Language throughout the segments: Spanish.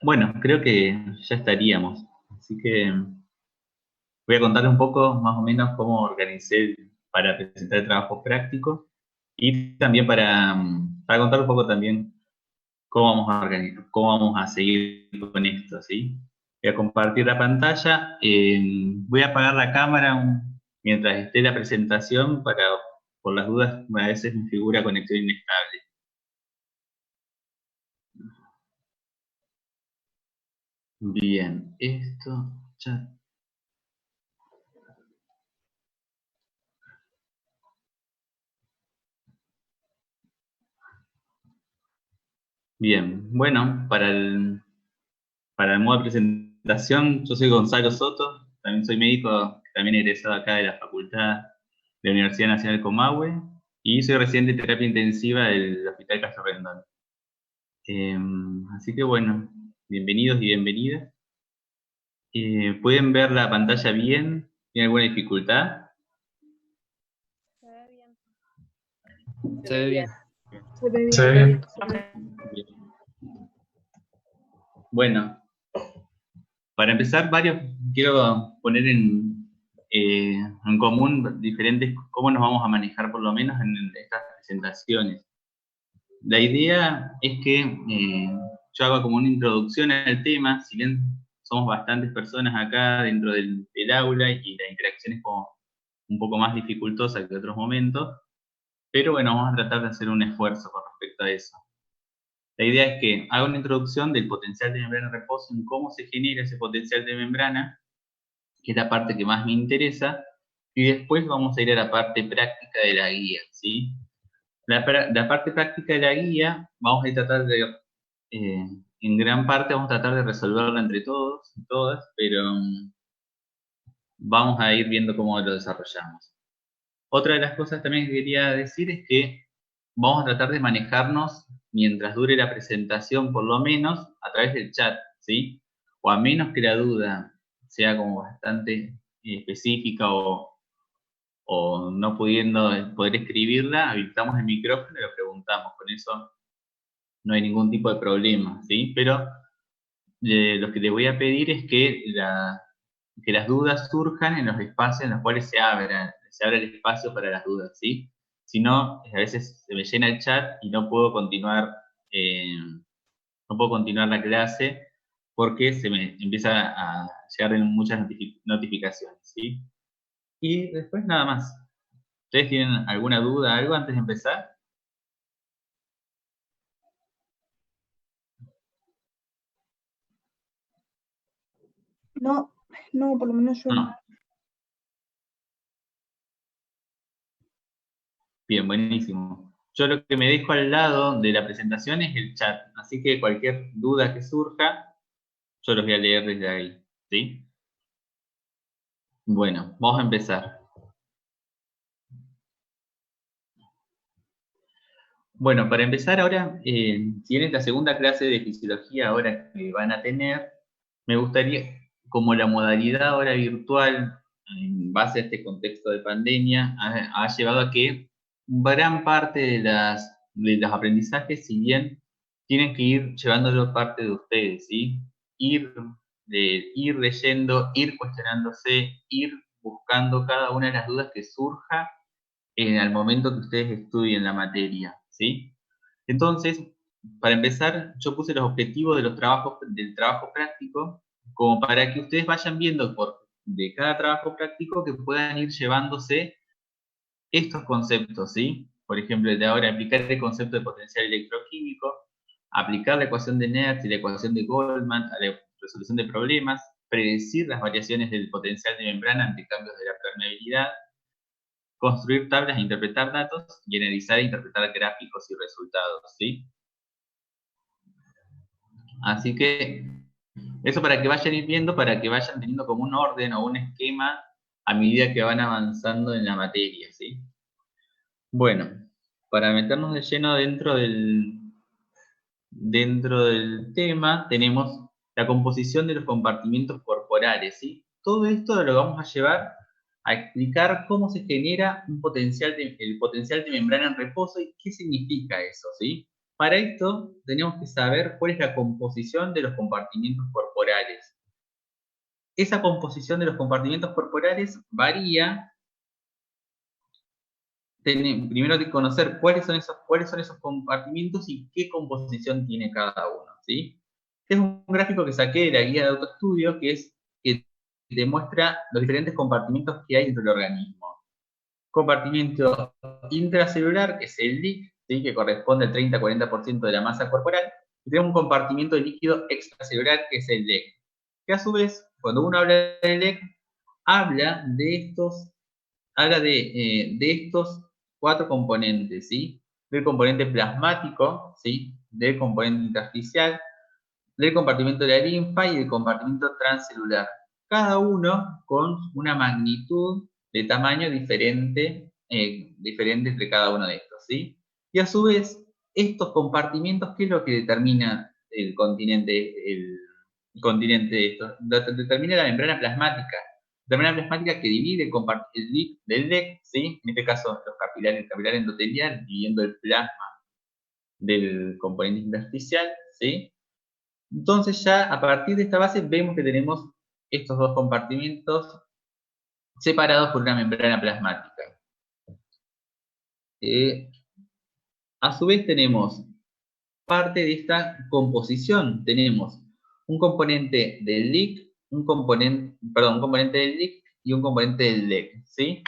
Bueno, creo que ya estaríamos. Así que voy a contar un poco más o menos cómo organicé para presentar el trabajo práctico y también para contar un poco también cómo vamos a organizar, cómo vamos a seguir con esto, ¿sí? Voy a compartir la pantalla. Voy a apagar la cámara mientras esté la presentación por las dudas, a veces me figura conexión inestable. Bien, esto ya. Bien, bueno, para el modo de presentación, yo soy Gonzalo Soto, también soy médico, también egresado acá de la Facultad de la Universidad Nacional Comahue y soy residente de terapia intensiva del Hospital Castro Rendón. Eh, Así que bueno, bienvenidos y bienvenidas. ¿Pueden ver la pantalla bien? ¿Tiene alguna dificultad? Se ve bien. Se ve bien. Se ve Se ve bien. bien. Bien. Bueno, para empezar, quiero poner en común diferentes cómo nos vamos a manejar por lo menos en estas presentaciones. La idea es que yo haga como una introducción al tema, si bien somos bastantes personas acá dentro del aula y la interacción es como un poco más dificultosa que otros momentos, pero bueno, vamos a tratar de hacer un esfuerzo con respecto a eso. La idea es que haga una introducción del potencial de membrana de reposo, en cómo se genera ese potencial de membrana, que es la parte que más me interesa, y después vamos a ir a la parte práctica de la guía, ¿sí? La parte práctica de la guía vamos a tratar en gran parte vamos a tratar de resolverla entre todos y todas, pero vamos a ir viendo cómo lo desarrollamos. Otra de las cosas también que quería decir es que vamos a tratar de manejarnos mientras dure la presentación, por lo menos a través del chat, ¿sí? O a menos que la duda sea como bastante específica o no pudiendo poder escribirla, habilitamos el micrófono y lo preguntamos. Con eso no hay ningún tipo de problema, ¿sí? Pero lo que les voy a pedir es que las dudas surjan en los espacios en los cuales se abra el espacio para las dudas, ¿sí? Si no, a veces se me llena el chat y no puedo continuar la clase porque se me empieza a llegar muchas notificaciones, ¿sí? Y después nada más. ¿Ustedes tienen alguna duda, algo antes de empezar? No, no, por lo menos yo no. No. Bien, buenísimo. Yo lo que me dejo al lado de la presentación es el chat, así que cualquier duda que surja, yo los voy a leer desde ahí, ¿sí? Bueno, vamos a empezar. Bueno, para empezar ahora, si bien es la segunda clase de fisiología ahora que van a tener, me gustaría, como la modalidad ahora virtual, en base a este contexto de pandemia, ha llevado a que gran parte de los aprendizajes, si bien tienen que ir llevándolo parte de ustedes, ¿sí? Ir leyendo, ir cuestionándose, ir buscando cada una de las dudas que surja al momento que ustedes estudien la materia, ¿sí? Entonces, para empezar, yo puse los objetivos del trabajo práctico como para que ustedes vayan viendo de cada trabajo práctico que puedan ir llevándose estos conceptos, ¿sí? Por ejemplo, el de ahora aplicar el concepto de potencial electroquímico, aplicar la ecuación de Nernst y la ecuación de Goldman a la resolución de problemas, predecir las variaciones del potencial de membrana ante cambios de la permeabilidad, construir tablas e interpretar datos y analizar e interpretar gráficos y resultados, ¿sí? Así que eso para que vayan ir viendo, para que vayan teniendo como un orden o un esquema a medida que van avanzando en la materia, ¿sí? Bueno, para meternos de lleno dentro del tema, tenemos la composición de los compartimientos corporales, ¿sí? Todo esto lo vamos a llevar a explicar cómo se genera el potencial de membrana en reposo y qué significa eso, ¿sí? Para esto tenemos que saber cuál es la composición de los compartimientos corporales. Esa composición de los compartimientos corporales varía. Primero hay que conocer cuáles son esos compartimientos y qué composición tiene cada uno, ¿sí? Es un gráfico que saqué de la guía de autoestudio que demuestra los diferentes compartimientos que hay dentro del organismo. Compartimiento intracelular, que es el LIC, ¿sí? Que corresponde al 30-40% de la masa corporal, y tenemos un compartimiento de líquido extracelular, que es el LEC. Que a su vez, cuando uno habla del LEC, habla de estos cuatro componentes, ¿sí? Del componente plasmático, ¿sí? Del componente intersticial, del compartimento de la linfa y del compartimento transcelular. Cada uno con una magnitud de tamaño diferente, diferente entre cada uno de estos, ¿sí? Y a su vez, estos compartimientos, ¿qué es lo que determina el continente? El continente de estos, determina la membrana plasmática. La membrana plasmática que divide el LIC del LEC, ¿sí? En este caso, los capilares, el capilar endotelial, dividiendo el plasma del componente intersticial, ¿sí? Entonces ya a partir de esta base vemos que tenemos estos dos compartimientos separados por una membrana plasmática. A su vez tenemos parte de esta composición. Tenemos un componente del LIC, un componente del LIC y un componente del LEC, ¿sí?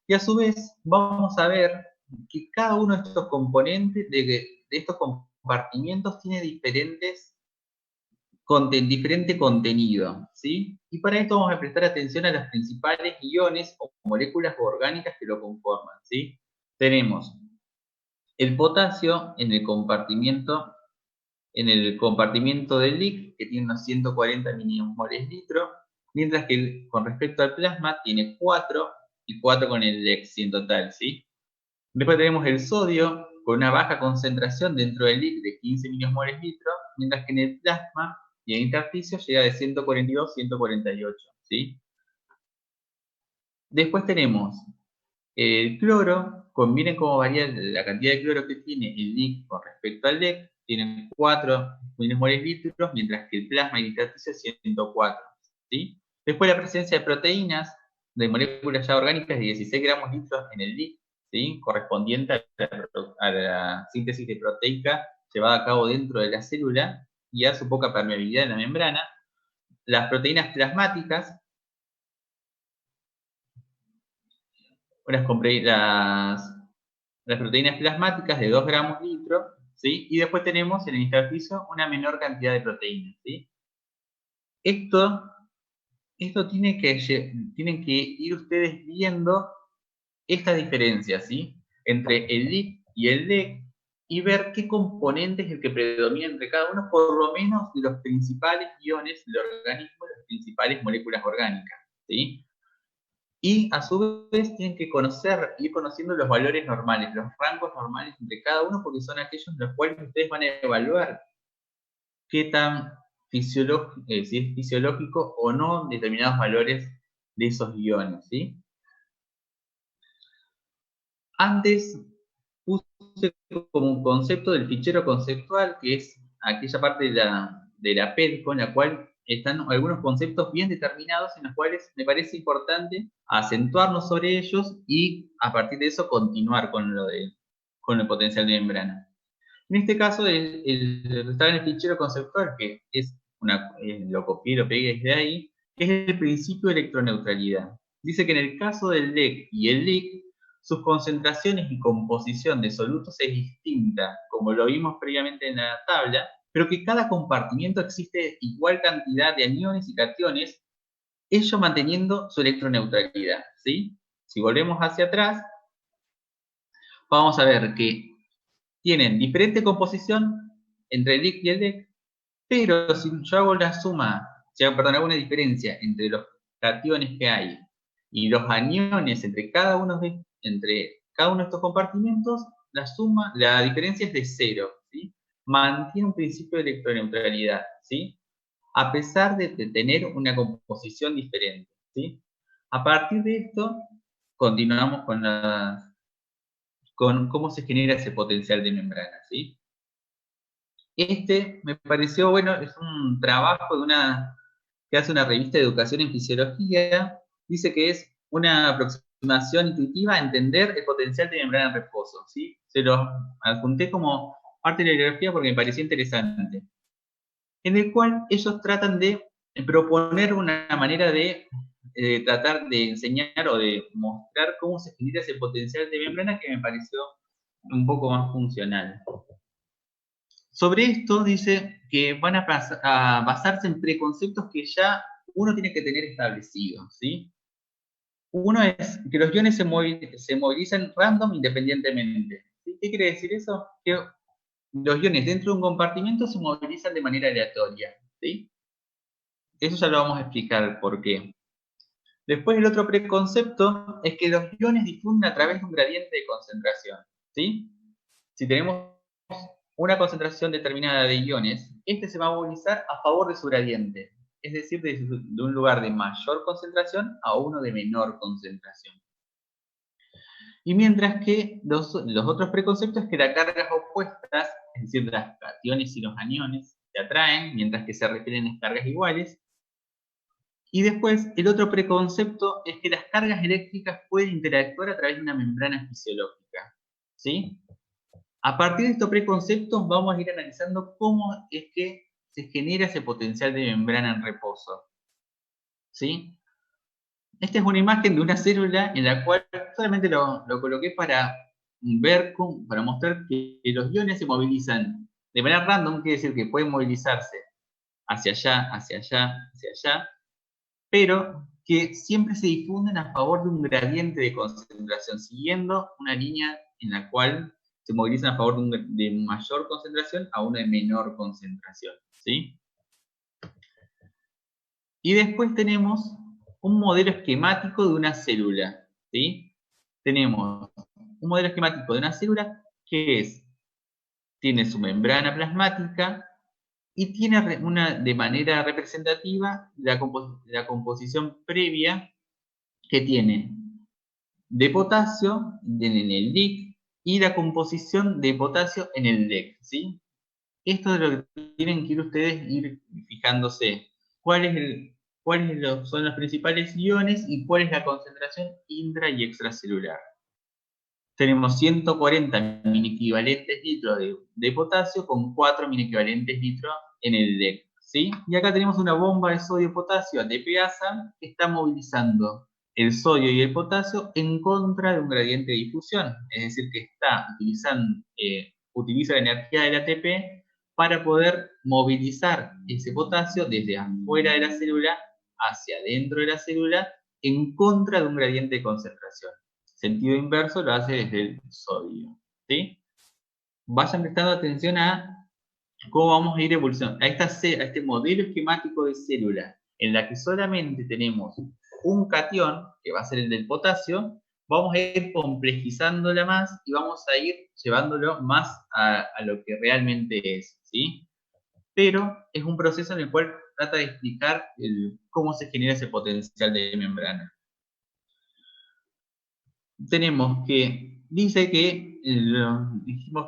Y a su vez vamos a ver que cada uno de estos componentes, de estos compartimientos, tiene diferente contenido, ¿sí? Y para esto vamos a prestar atención a las principales iones o moléculas orgánicas que lo conforman, ¿sí? Tenemos el potasio en el compartimiento del LIC, que tiene unos 140 milimoles litro, mientras que con respecto al plasma tiene 4 y 4 con el LEC en total, ¿sí? Después tenemos el sodio con una baja concentración dentro del LIC de 15 milimoles litro, mientras que en el plasma y en intersticio llega de 142 a 148, ¿sí? Después tenemos el cloro, miren cómo varía la cantidad de cloro que tiene el LIC con respecto al LEC, tienen 4 milimoles litros, mientras que el plasma y el intersticio 104, ¿sí? Después la presencia de proteínas, de moléculas ya orgánicas de 16 gramos litros en el LIC, ¿sí? Correspondiente a la síntesis de proteica llevada a cabo dentro de la célula y a su poca permeabilidad en la membrana. Las proteínas plasmáticas, las proteínas plasmáticas de 2 gramos litro, ¿sí? Y después tenemos en el intersticio una menor cantidad de proteínas, ¿sí? Esto tienen que ir ustedes viendo esta diferencia, ¿sí? Entre el LIC y el LEC y ver qué componente es el que predomina entre cada uno, por lo menos de los principales iones del organismo, las principales moléculas orgánicas, ¿sí? Y a su vez tienen que ir conociendo los valores normales, los rangos normales entre cada uno, porque son aquellos en los cuales ustedes van a evaluar qué tan si es fisiológico o no determinados valores de esos iones, ¿sí? Antes puse como un concepto del fichero conceptual, que es aquella parte de la PED con la cual están algunos conceptos bien determinados en los cuales me parece importante acentuarnos sobre ellos y a partir de eso continuar con el potencial de membrana. En este caso, está en el fichero conceptual, que es lo copié, lo pegué desde ahí, que es el principio de electroneutralidad. Dice que en el caso del LEC y el LIC, sus concentraciones y composición de solutos es distinta, como lo vimos previamente en la tabla, pero que cada compartimiento existe igual cantidad de aniones y cationes, ello manteniendo su electroneutralidad, ¿sí? Si volvemos hacia atrás, vamos a ver que tienen diferente composición entre el LIC y el LEC, pero si yo hago la suma, hago una diferencia entre los cationes que hay y los aniones entre cada uno de estos compartimentos, la diferencia es de 0, ¿sí? Mantiene un principio de electroneutralidad, ¿sí? A pesar de tener una composición diferente, ¿sí? A partir de esto, continuamos con cómo se genera ese potencial de membrana, ¿sí? Este me pareció, bueno, es un trabajo que hace una revista de educación en fisiología. Dice que es una aproximación intuitiva a entender el potencial de membrana en reposo, ¿sí? Se lo adjunté como parte de la bibliografía porque me pareció interesante. En el cual ellos tratan de proponer una manera de tratar de enseñar o de mostrar cómo se genera ese potencial de membrana que me pareció un poco más funcional. Sobre esto dice que van a basarse en preconceptos que ya uno tiene que tener establecidos, ¿sí? Uno es que los iones se movilizan random independientemente. ¿Sí? ¿Qué quiere decir eso? Que los iones dentro de un compartimento se movilizan de manera aleatoria, ¿sí? Eso ya lo vamos a explicar por qué. Después el otro preconcepto es que los iones difunden a través de un gradiente de concentración, ¿sí? Si tenemos una concentración determinada de iones, este se va a movilizar a favor de su gradiente, es decir, de un lugar de mayor concentración a uno de menor concentración. Y mientras que los otros preconceptos es que las cargas opuestas, es decir, las cationes y los aniones, se atraen, mientras que se refieren a cargas iguales. Y después, el otro preconcepto es que las cargas eléctricas pueden interactuar a través de una membrana fisiológica, ¿sí? A partir de estos preconceptos vamos a ir analizando cómo es que se genera ese potencial de membrana en reposo, ¿sí? Esta es una imagen de una célula en la cual solamente lo coloqué para para mostrar que los iones se movilizan de manera random, quiere decir que pueden movilizarse hacia allá, hacia allá, hacia allá, pero que siempre se difunden a favor de un gradiente de concentración, siguiendo una línea en la cual se movilizan a favor de mayor concentración a una de menor concentración, ¿sí? Y después tenemos un modelo esquemático de una célula, ¿sí? Tenemos un modelo esquemático de una célula que tiene su membrana plasmática y tiene de manera representativa la composición previa que tiene de potasio en el DIC y la composición de potasio en el DEC, ¿sí? Esto es lo que tienen que ir fijándose. ¿Cuáles son los principales iones y cuál es la concentración intra y extracelular? Tenemos 140 mini-equivalentes litros de potasio con 4 mini-equivalentes litros en el DEC, ¿sí? Y acá tenemos una bomba de sodio-potasio ATP-ASA que está movilizando el sodio y el potasio en contra de un gradiente de difusión, es decir, que utiliza la energía del ATP para poder movilizar ese potasio desde afuera de la célula hacia adentro de la célula en contra de un gradiente de concentración. Sentido inverso lo hace desde el sodio, ¿sí? Vayan prestando atención a cómo vamos a ir evolucionando a este modelo esquemático de célula en la que solamente tenemos un catión, que va a ser el del potasio. Vamos a ir complejizándola más y vamos a ir llevándolo más a lo que realmente es, ¿sí? Pero es un proceso en el cual trata de explicar cómo se genera ese potencial de membrana. Tenemos que, dice que, dijimos,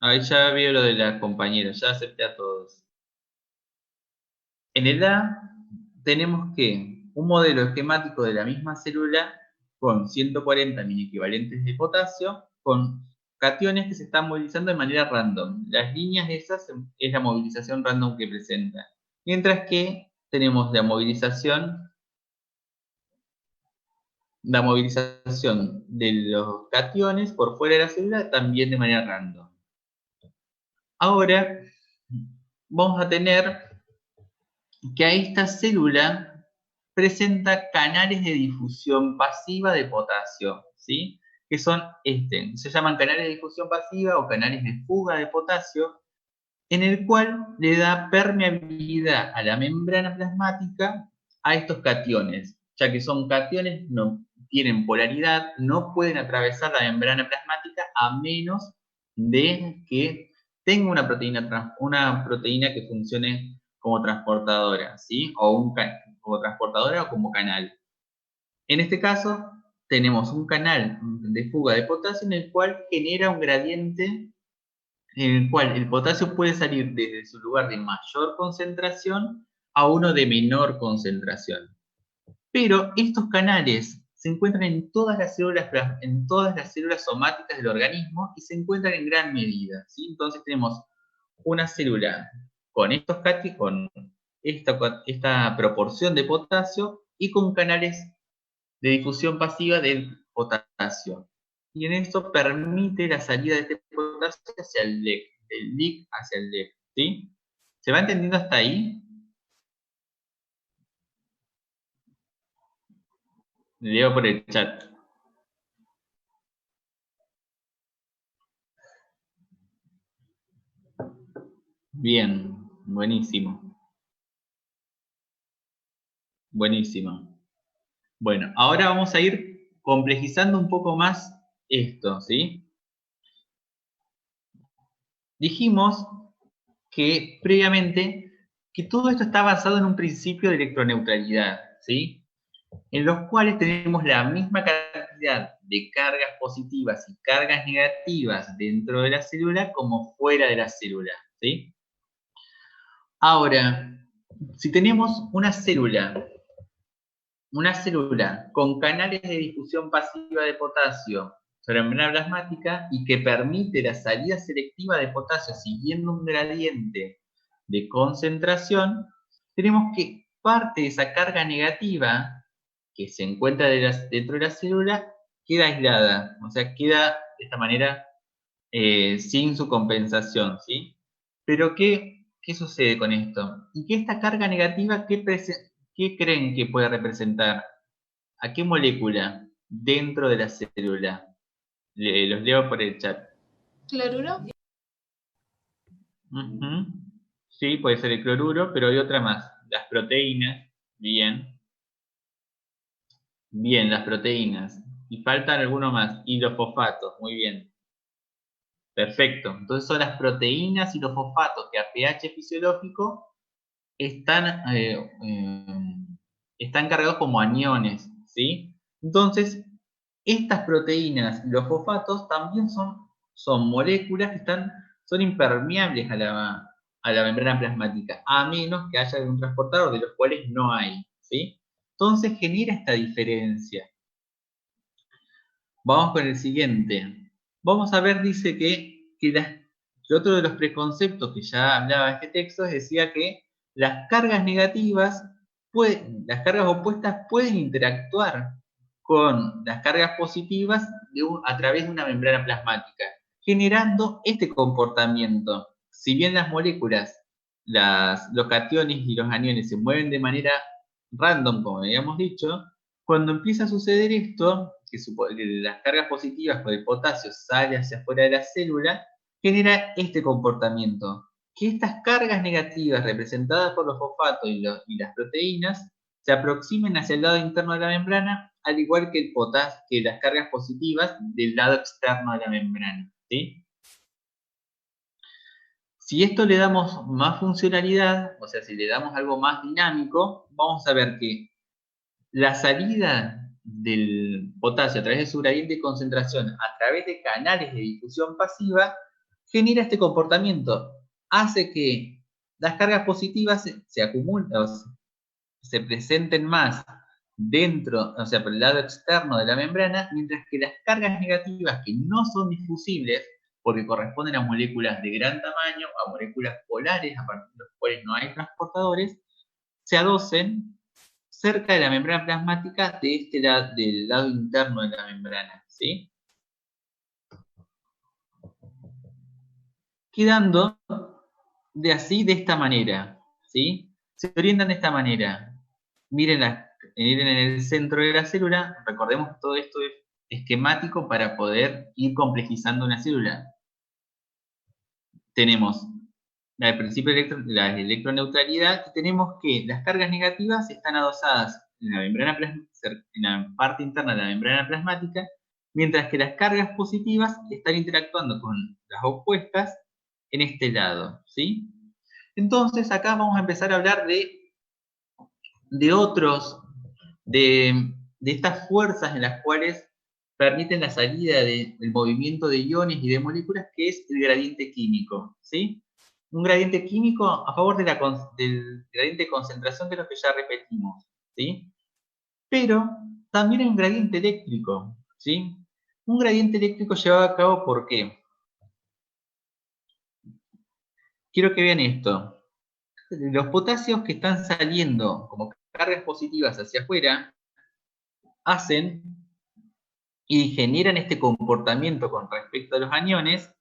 ahí ya veo lo de las compañeras, ya acepté a todos. En el A tenemos que un modelo esquemático de la misma célula con 140 mini equivalentes de potasio, con cationes que se están movilizando de manera random. Las líneas esas es la movilización random que presenta. Mientras que tenemos la movilización de los cationes por fuera de la célula también de manera random. Ahora vamos a tener que a esta célula presenta canales de difusión pasiva de potasio, ¿sí? Que son se llaman canales de difusión pasiva o canales de fuga de potasio, en el cual le da permeabilidad a la membrana plasmática a estos cationes, ya que son cationes, no tienen polaridad, no pueden atravesar la membrana plasmática a menos de que tenga una proteína que funcione como transportadora, ¿sí? Como transportadora o como canal. En este caso, tenemos un canal de fuga de potasio en el cual genera un gradiente en el cual el potasio puede salir desde su lugar de mayor concentración a uno de menor concentración. Pero estos canales se encuentran en todas las células somáticas del organismo y se encuentran en gran medida, ¿sí? Entonces tenemos una célula con esta proporción de potasio y con canales de difusión pasiva del potasio. Y en esto permite la salida de este potasio hacia el LEC, del LIC hacia el LEC, ¿sí? ¿Se va entendiendo hasta ahí? Leo por el chat. Bien, buenísimo. Buenísimo. Bueno, ahora vamos a ir complejizando un poco más esto, ¿sí? Dijimos que previamente que todo esto está basado en un principio de electroneutralidad, ¿sí? En los cuales tenemos la misma cantidad de cargas positivas y cargas negativas dentro de la célula como fuera de la célula, ¿sí? Ahora, si tenemos una célula con canales de difusión pasiva de potasio sobre la membrana plasmática y que permite la salida selectiva de potasio siguiendo un gradiente de concentración, tenemos que parte de esa carga negativa que se encuentra dentro de la célula queda aislada, o sea, queda de esta manera sin su compensación, ¿sí? Pero ¿qué sucede con esto? Y que esta carga negativa, ¿qué creen que puede representar? ¿A qué molécula dentro de la célula? Los leo por el chat. ¿Cloruro? Sí, puede ser el cloruro, pero hay otra más. Las proteínas. Bien. Bien, las proteínas. Y faltan algunos más. Y los fosfatos. Muy bien. Perfecto. Entonces son las proteínas y los fosfatos que a pH fisiológico están cargados como aniones, ¿sí? Entonces, estas proteínas y los fosfatos también son moléculas que son impermeables a la membrana plasmática, a menos que haya un transportador, de los cuales no hay, ¿sí? Entonces genera esta diferencia. Vamos con el siguiente. Vamos a ver, dice que otro de los preconceptos que ya hablaba este texto decía que las cargas negativas, las cargas opuestas pueden interactuar con las cargas positivas a través de una membrana plasmática, generando este comportamiento. Si bien las moléculas, los cationes y los aniones se mueven de manera random, como habíamos dicho, cuando empieza a suceder esto, que las cargas positivas por el potasio salen hacia afuera de la célula, genera este comportamiento. Que estas cargas negativas representadas por los fosfatos y las proteínas se aproximen hacia el lado interno de la membrana, al igual que que las cargas positivas del lado externo de la membrana, ¿sí? Si esto le damos más funcionalidad, o sea, si le damos algo más dinámico, vamos a ver que la salida del potasio a través de su gradiente de concentración, a través de canales de difusión pasiva, genera este comportamiento. Hace que las cargas positivas se acumulen, o se presenten más dentro, o sea, por el lado externo de la membrana, mientras que las cargas negativas que no son difusibles, porque corresponden a moléculas de gran tamaño, a moléculas polares, a partir de los cuales no hay transportadores, se adocen cerca de la membrana plasmática del lado interno de la membrana, ¿sí? Quedando de esta manera, ¿sí? Se orientan de esta manera. Miren en el centro de la célula, recordemos que todo esto es esquemático para poder ir complejizando una célula. Tenemos al principio la electroneutralidad, y tenemos que las cargas negativas están adosadas en la parte interna de la membrana plasmática, mientras que las cargas positivas están interactuando con las opuestas en este lado, ¿sí? Entonces acá vamos a empezar a hablar de estas fuerzas en las cuales permiten la salida del movimiento de iones y de moléculas, que es el gradiente químico, ¿sí? Un gradiente químico a favor del gradiente de concentración, que es lo que ya repetimos, ¿sí? Pero también hay un gradiente eléctrico, ¿sí? Un gradiente eléctrico llevado a cabo, ¿por qué? Quiero que vean esto. Los potasios que están saliendo como cargas positivas hacia afuera hacen y generan este comportamiento con respecto a los aniones,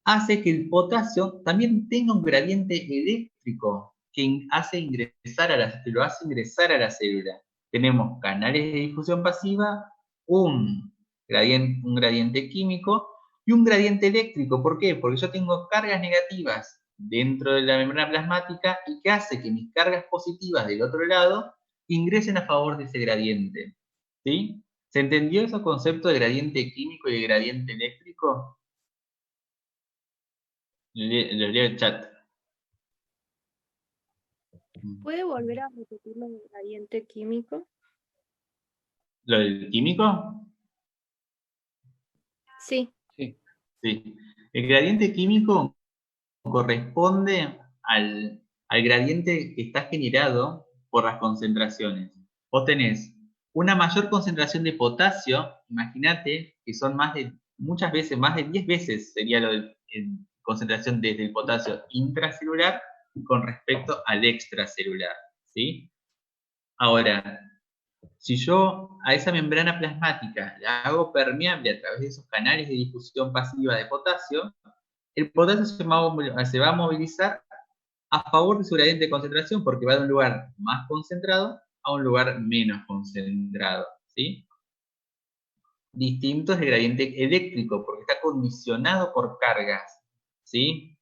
hace que el potasio también tenga un gradiente eléctrico que lo hace ingresar a la célula. Tenemos canales de difusión pasiva, un gradiente químico y un gradiente eléctrico. ¿Por qué? Porque yo tengo cargas negativas dentro de la membrana plasmática y que hace que mis cargas positivas del otro lado ingresen a favor de ese gradiente. ¿Sí? ¿Se entendió ese concepto de gradiente químico y de gradiente eléctrico? Los leo el chat. ¿Puede volver a repetir lo del gradiente químico? ¿Lo del químico? Sí. Sí. Sí. El gradiente químico corresponde al gradiente que está generado por las concentraciones. Vos tenés una mayor concentración de potasio, imagínate que son muchas veces, más de 10 veces sería en concentración desde el potasio intracelular con respecto al extracelular, ¿sí? Ahora, si yo a esa membrana plasmática la hago permeable a través de esos canales de difusión pasiva de potasio, el potasio se va a movilizar a favor de su gradiente de concentración, porque va de un lugar más concentrado a un lugar menos concentrado, ¿sí? Distinto es el gradiente eléctrico, porque está condicionado por cargas, ¿sí?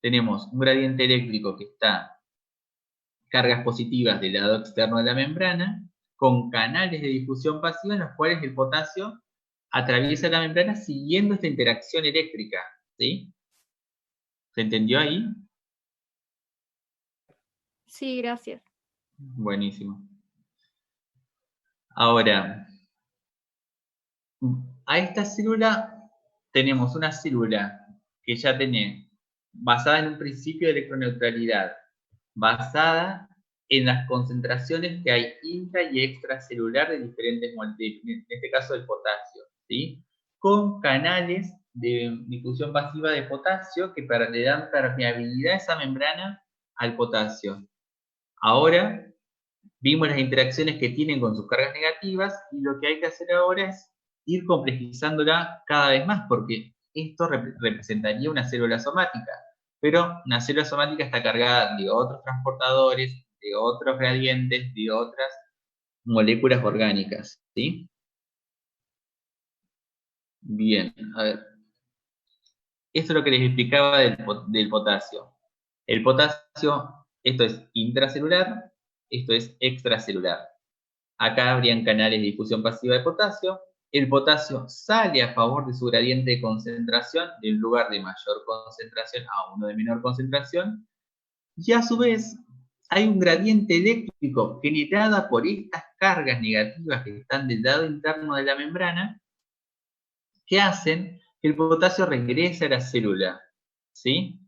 Tenemos un gradiente eléctrico que está cargas positivas del lado externo de la membrana, con canales de difusión pasiva en los cuales el potasio atraviesa la membrana siguiendo esta interacción eléctrica, ¿sí? ¿Se entendió ahí? Sí, gracias. Buenísimo. Ahora, a esta célula tenemos una célula que ya tiene, basada en un principio de electroneutralidad, basada en las concentraciones que hay intra y extracelular de diferentes moléculas, en este caso del potasio, ¿sí? Con canales de difusión pasiva de potasio que le dan permeabilidad a esa membrana al potasio. Ahora vimos las interacciones que tienen con sus cargas negativas y lo que hay que hacer ahora es ir complejizándola cada vez más, porque esto representaría una célula somática, pero una célula somática está cargada de otros transportadores, de otros gradientes, de otras moléculas orgánicas, ¿sí? Bien, a ver. Esto es lo que les explicaba del potasio. El potasio, esto es intracelular, esto es extracelular. Acá habrían canales de difusión pasiva de potasio. El potasio sale a favor de su gradiente de concentración de un lugar de mayor concentración a uno de menor concentración. Y a su vez hay un gradiente eléctrico generado por estas cargas negativas que están del lado interno de la membrana que hacen que el potasio regrese a la célula, ¿sí?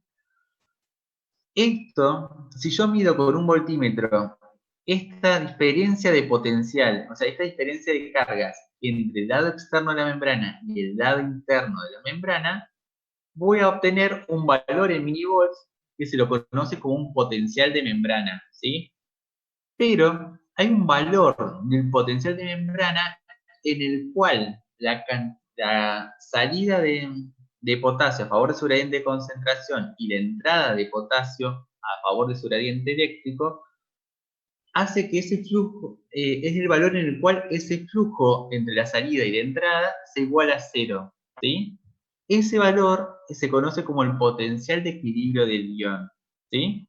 Esto, si yo mido con un voltímetro esta diferencia de potencial, o sea, esta diferencia de cargas entre el lado externo de la membrana y el lado interno de la membrana, voy a obtener un valor en millivolts que se lo conoce como un potencial de membrana, ¿sí? Pero hay un valor del potencial de membrana en el cual la salida de potasio a favor de su gradiente de concentración y la entrada de potasio a favor de su gradiente eléctrico hace que ese flujo, es el valor en el cual ese flujo entre la salida y la entrada se iguala a cero, ¿sí? Ese valor se conoce como el potencial de equilibrio del ion, ¿sí?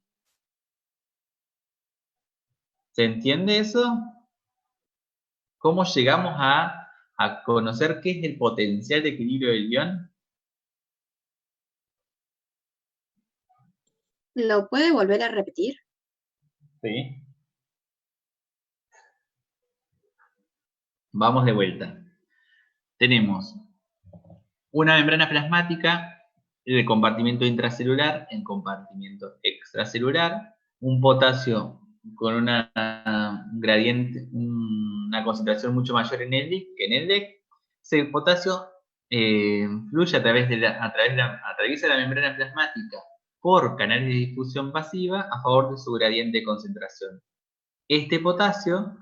¿Se entiende eso? ¿Cómo llegamos a conocer qué es el potencial de equilibrio del ion? ¿Lo puede volver a repetir? Sí. Vamos de vuelta. tenemos una membrana plasmática, el compartimento intracelular, el compartimento extracelular, un potasio con una gradiente, una concentración mucho mayor en el LIC que en el DEC. Ese potasio fluye atraviesa la membrana plasmática por canales de difusión pasiva a favor de su gradiente de concentración. Este potasio,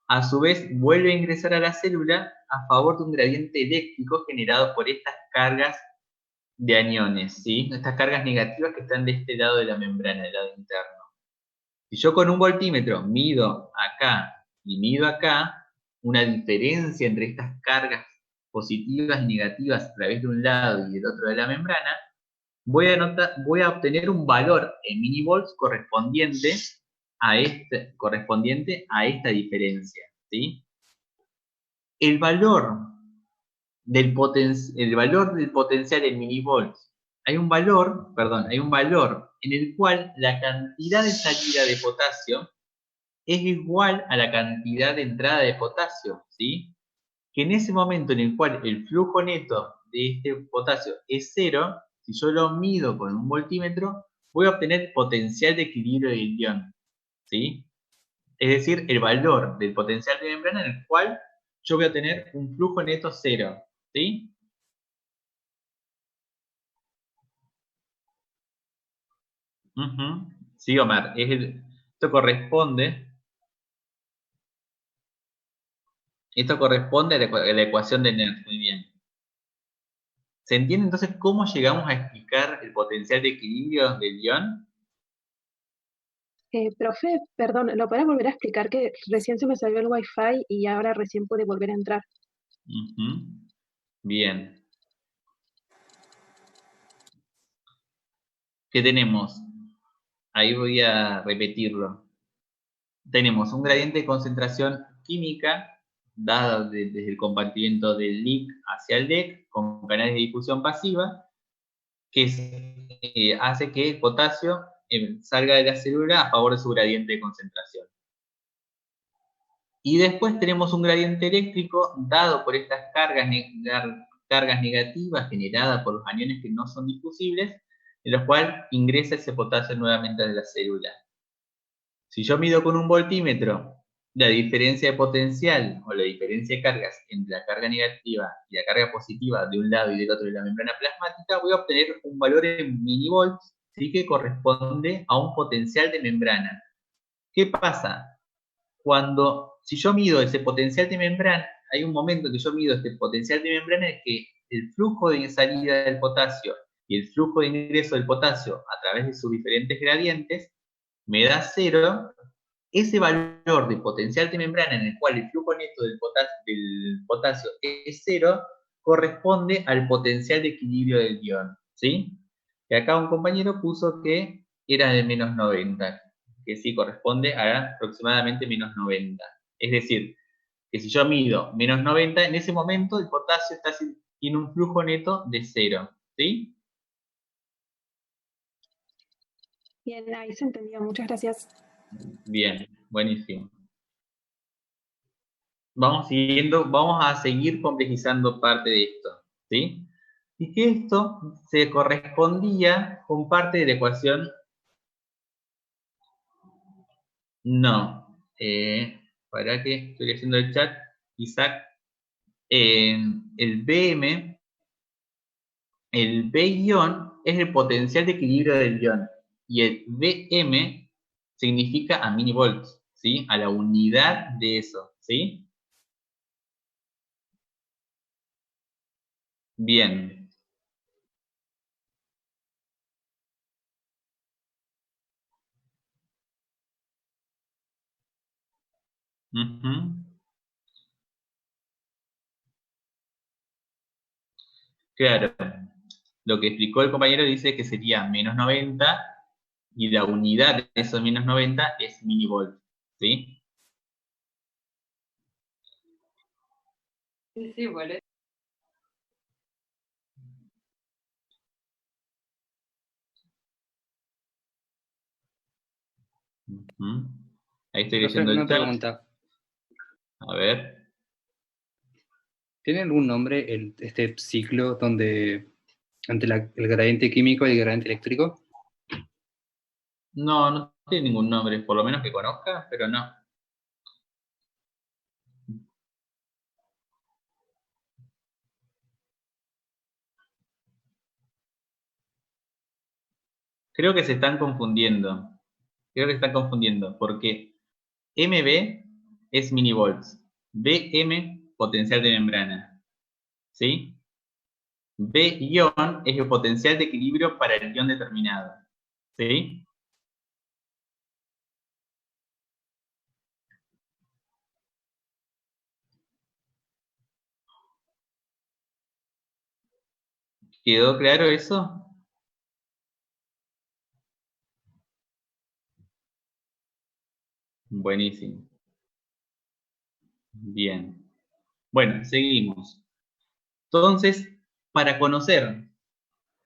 a su vez, vuelve a ingresar a la célula a favor de un gradiente eléctrico generado por estas cargas de aniones, ¿sí? Estas cargas negativas que están de este lado de la membrana, del lado interno. Si yo con un voltímetro mido acá y mido acá, una diferencia entre estas cargas positivas y negativas a través de un lado y del otro de la membrana, voy a obtener un valor en milivolts correspondiente a esta diferencia, ¿sí? El valor del potencial en milivolts, hay un valor en el cual la cantidad de salida de potasio es igual a la cantidad de entrada de potasio, ¿sí? Que en ese momento en el cual el flujo neto de este potasio es cero, si yo lo mido con un voltímetro, voy a obtener potencial de equilibrio del ion, ¿sí? Es decir, el valor del potencial de membrana en el cual yo voy a tener un flujo neto cero, ¿sí? Sí, Omar, esto corresponde a la ecuación de Nernst, muy bien. ¿Se entiende entonces cómo llegamos a explicar el potencial de equilibrio del ion? Profe, perdón, ¿lo podés volver a explicar que recién se me salió el wifi y ahora recién pude volver a entrar? Bien. ¿Qué tenemos? Ahí voy a repetirlo. Tenemos un gradiente de concentración química dado desde el compartimiento del LIC hacia el DEC con canales de difusión pasiva que hace que el potasio salga de la célula a favor de su gradiente de concentración. Y después tenemos un gradiente eléctrico dado por estas cargas negativas generadas por los aniones que no son difusibles, en los cuales ingresa ese potasio nuevamente a la célula. Si yo mido con un voltímetro la diferencia de potencial o la diferencia de cargas entre la carga negativa y la carga positiva de un lado y del otro de la membrana plasmática, voy a obtener un valor en milivolts, ¿sí? Que corresponde a un potencial de membrana. ¿Qué pasa? Si yo mido ese potencial de membrana, hay un momento que yo mido este potencial de membrana en que el flujo de salida del potasio y el flujo de ingreso del potasio a través de sus diferentes gradientes me da cero. Ese valor de potencial de membrana en el cual el flujo neto del potasio es cero, corresponde al potencial de equilibrio del ion, ¿sí? Y acá un compañero puso que era de menos 90, que sí corresponde a aproximadamente menos 90. Es decir, que si yo mido menos 90, en ese momento el potasio tiene un flujo neto de cero, ¿sí? Bien, ahí se entendió, muchas gracias. Bien, buenísimo. Vamos a seguir complejizando parte de esto, ¿sí? Y que esto se correspondía con parte de la ecuación, no, para que estoy leyendo el chat, Isaac, el BM, el B-ion es el potencial de equilibrio del ion, y el BM significa a milivolts, ¿sí? A la unidad de eso, ¿sí? Bien. Claro. Lo que explicó el compañero dice que sería menos 90 y la unidad de esos menos 90 es milivolt, ¿sí? Sí, bueno. Ahí estoy Profe, leyendo el una chat. pregunta. A ver. ¿Tiene algún nombre este ciclo donde ante el gradiente químico y el gradiente eléctrico? No, no tiene ningún nombre, por lo menos que conozca, pero no. Creo que se están confundiendo. Creo que se están confundiendo, porque MB es millivolts, BM potencial de membrana, ¿sí? B- es el potencial de equilibrio para el ion determinado, ¿sí? ¿Quedó claro eso? Buenísimo. Bien. Bueno, seguimos. Entonces, para conocer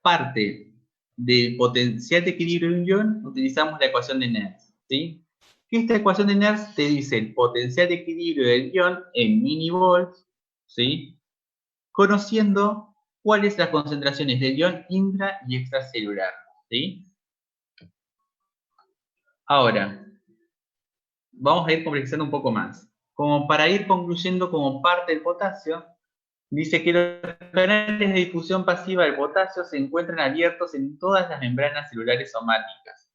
parte del potencial de equilibrio de un ion, utilizamos la ecuación de Nernst, ¿sí? Esta ecuación de Nernst te dice el potencial de equilibrio del ion en millivolts, ¿sí? Conociendo cuáles son las concentraciones del ion intra y extracelular, ¿sí? Ahora, vamos a ir complejizando un poco más. Como para ir concluyendo como parte del potasio, dice que los canales de difusión pasiva del potasio se encuentran abiertos en todas las membranas celulares somáticas,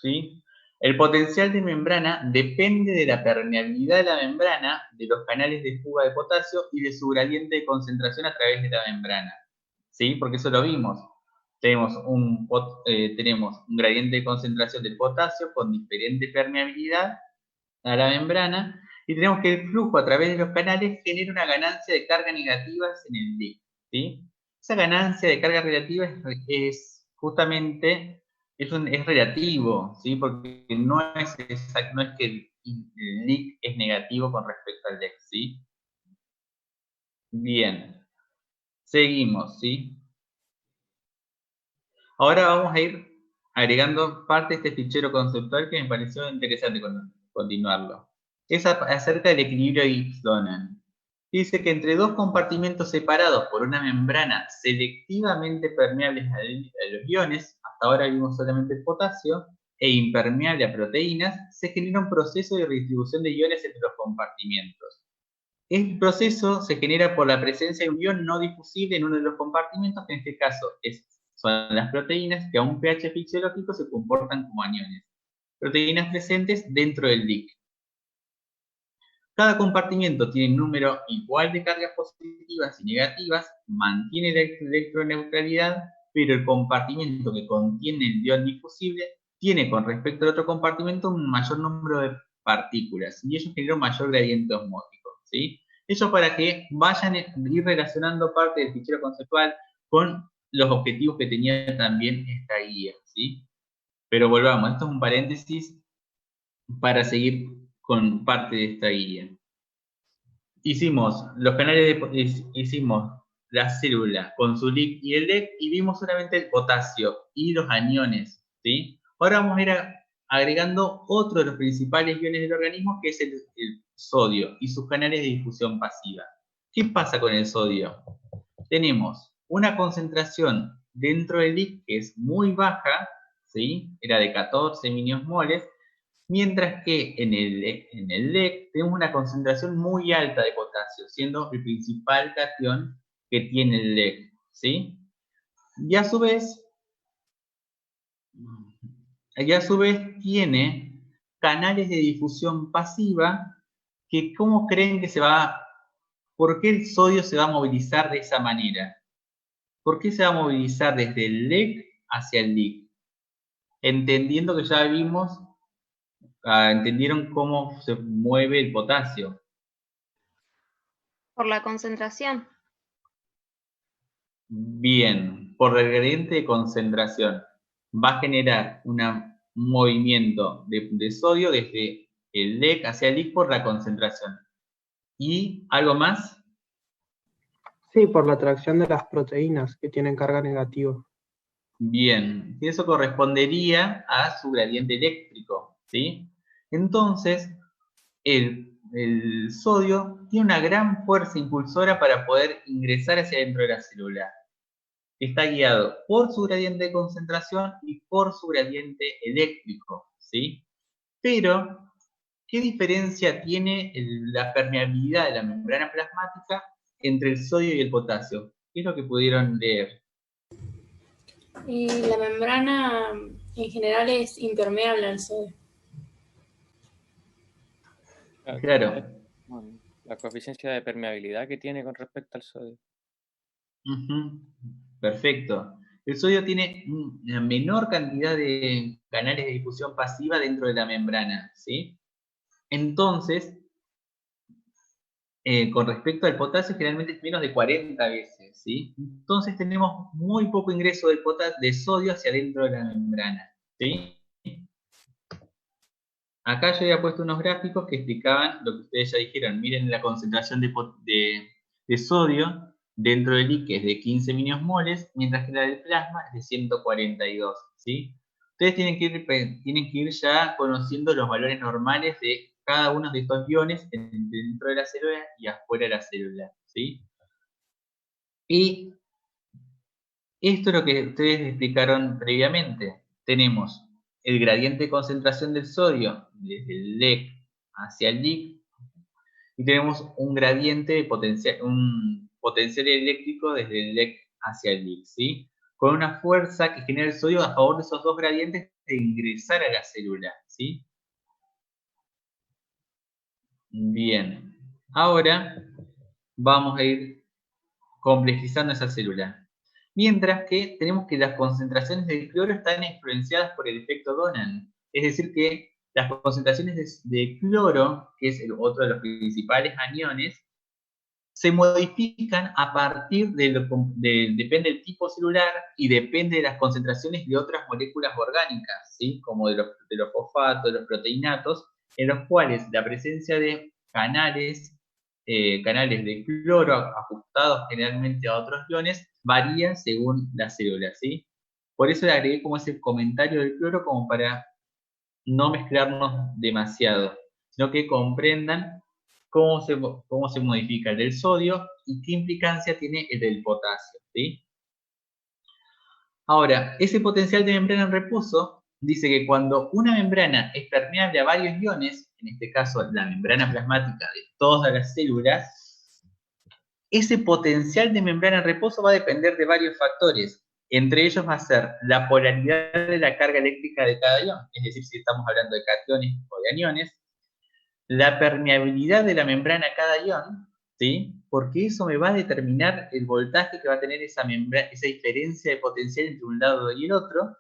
¿sí? El potencial de membrana depende de la permeabilidad de la membrana, de los canales de fuga de potasio y de su gradiente de concentración a través de la membrana, ¿sí? Porque eso lo vimos. Tenemos un gradiente de concentración del potasio con diferente permeabilidad a la membrana, y tenemos que el flujo a través de los canales genera una ganancia de carga negativas en el LIC, ¿sí? Esa ganancia de carga relativa es justamente, es relativo, ¿sí? Porque no es que el LIC es negativo con respecto al LEC, ¿sí? Bien, seguimos, ¿sí? Ahora vamos a ir agregando parte de este fichero conceptual que me pareció interesante continuarlo. Es acerca del equilibrio de Gibbs-Donan. Dice que entre dos compartimentos separados por una membrana selectivamente permeables a los iones, hasta ahora vimos solamente el potasio, e impermeable a proteínas, se genera un proceso de redistribución de iones entre los compartimentos. El proceso se genera por la presencia de un ion no difusible en uno de los compartimentos, que en este caso son las proteínas que a un pH fisiológico se comportan como aniones. Proteínas presentes dentro del LIC. Cada compartimento tiene un número igual de cargas positivas y negativas, mantiene la electroneutralidad, pero el compartimento que contiene el ion difusible tiene con respecto al otro compartimento un mayor número de partículas y ello genera un mayor gradiente osmótico, ¿sí? Eso para que vayan a ir relacionando parte del fichero conceptual con los objetivos que tenía también esta guía, ¿sí? Pero volvamos, esto es un paréntesis para seguir con parte de esta guía. Hicimos los canales hicimos la célula con su LIC y el LEC y vimos solamente el potasio y los aniones, ¿sí? Ahora vamos a ir agregando otro de los principales iones del organismo, que es el sodio y sus canales de difusión pasiva. ¿Qué pasa con el sodio? Tenemos una concentración dentro del LIC que es muy baja, ¿sí? Era de 14 miniosmoles, mientras que en el LEC tenemos una concentración muy alta de potasio, siendo el principal catión que tiene el LEC, ¿sí? Y a su vez tiene canales de difusión pasiva que, ¿cómo creen que por qué el sodio se va a movilizar de esa manera? ¿Por qué se va a movilizar desde el LEC hacia el LIC? Entendiendo que ya vimos, entendieron cómo se mueve el potasio. Por la concentración. Bien, por el gradiente de concentración va a generar un movimiento de sodio desde el LEC hacia el LIC por la concentración. ¿Y algo más? Sí, por la atracción de las proteínas que tienen carga negativa. Bien, eso correspondería a su gradiente eléctrico, ¿sí? Entonces, el sodio tiene una gran fuerza impulsora para poder ingresar hacia dentro de la célula. Está guiado por su gradiente de concentración y por su gradiente eléctrico, ¿sí? Pero, ¿qué diferencia tiene la permeabilidad de la membrana plasmática entre el sodio y el potasio? ¿Qué es lo que pudieron leer? Y la membrana en general es impermeable al sodio. Claro. La coeficiencia de permeabilidad que tiene con respecto al sodio. Perfecto. El sodio tiene una menor cantidad de canales de difusión pasiva dentro de la membrana, ¿sí? Entonces, con respecto al potasio, generalmente es menos de 40 veces, ¿sí? Entonces tenemos muy poco ingreso de sodio hacia dentro de la membrana, ¿sí? Acá yo había puesto unos gráficos que explicaban lo que ustedes ya dijeron. Miren la concentración de sodio dentro del líquido es de 15 milimoles, mientras que la del plasma es de 142, ¿sí? Ustedes tienen que ir ya conociendo los valores normales de cada uno de estos iones dentro de la célula y afuera de la célula, ¿sí? Y esto es lo que ustedes explicaron previamente. Tenemos el gradiente de concentración del sodio desde el LEC hacia el LIC, y tenemos un gradiente de un potencial eléctrico desde el LEC hacia el LIC, ¿sí? Con una fuerza que genera el sodio a favor de esos dos gradientes de ingresar a la célula, ¿sí? Bien. Ahora vamos a ir complejizando esa célula. Mientras que tenemos que las concentraciones del cloro están influenciadas por el efecto Donan. Es decir, que las concentraciones de cloro, que es otro de los principales aniones, se modifican a partir depende del tipo celular y depende de las concentraciones de otras moléculas orgánicas, ¿sí? Como de los fosfatos, de los proteinatos, en los cuales la presencia de canales de cloro ajustados generalmente a otros iones varía según la célula, ¿sí? Por eso le agregué como ese comentario del cloro como para no mezclarnos demasiado, sino que comprendan cómo se modifica el del sodio y qué implicancia tiene el del potasio, ¿sí? Ahora, ese potencial de membrana en reposo dice que cuando una membrana es permeable a varios iones, en este caso la membrana plasmática de todas las células, ese potencial de membrana en reposo va a depender de varios factores. Entre ellos va a ser la polaridad de la carga eléctrica de cada ion, es decir, si estamos hablando de cationes o de aniones, la permeabilidad de la membrana a cada ion, ¿sí? Porque eso me va a determinar el voltaje que va a tener esa diferencia de potencial entre un lado y el otro,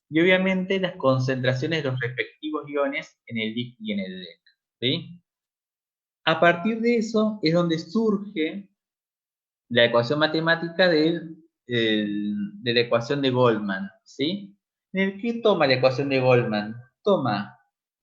y obviamente las concentraciones de los respectivos iones en el LIC y en el LEC, ¿sí? A partir de eso es donde surge la ecuación matemática de la ecuación de Goldman, ¿sí? ¿En el que toma la ecuación de Goldman? Toma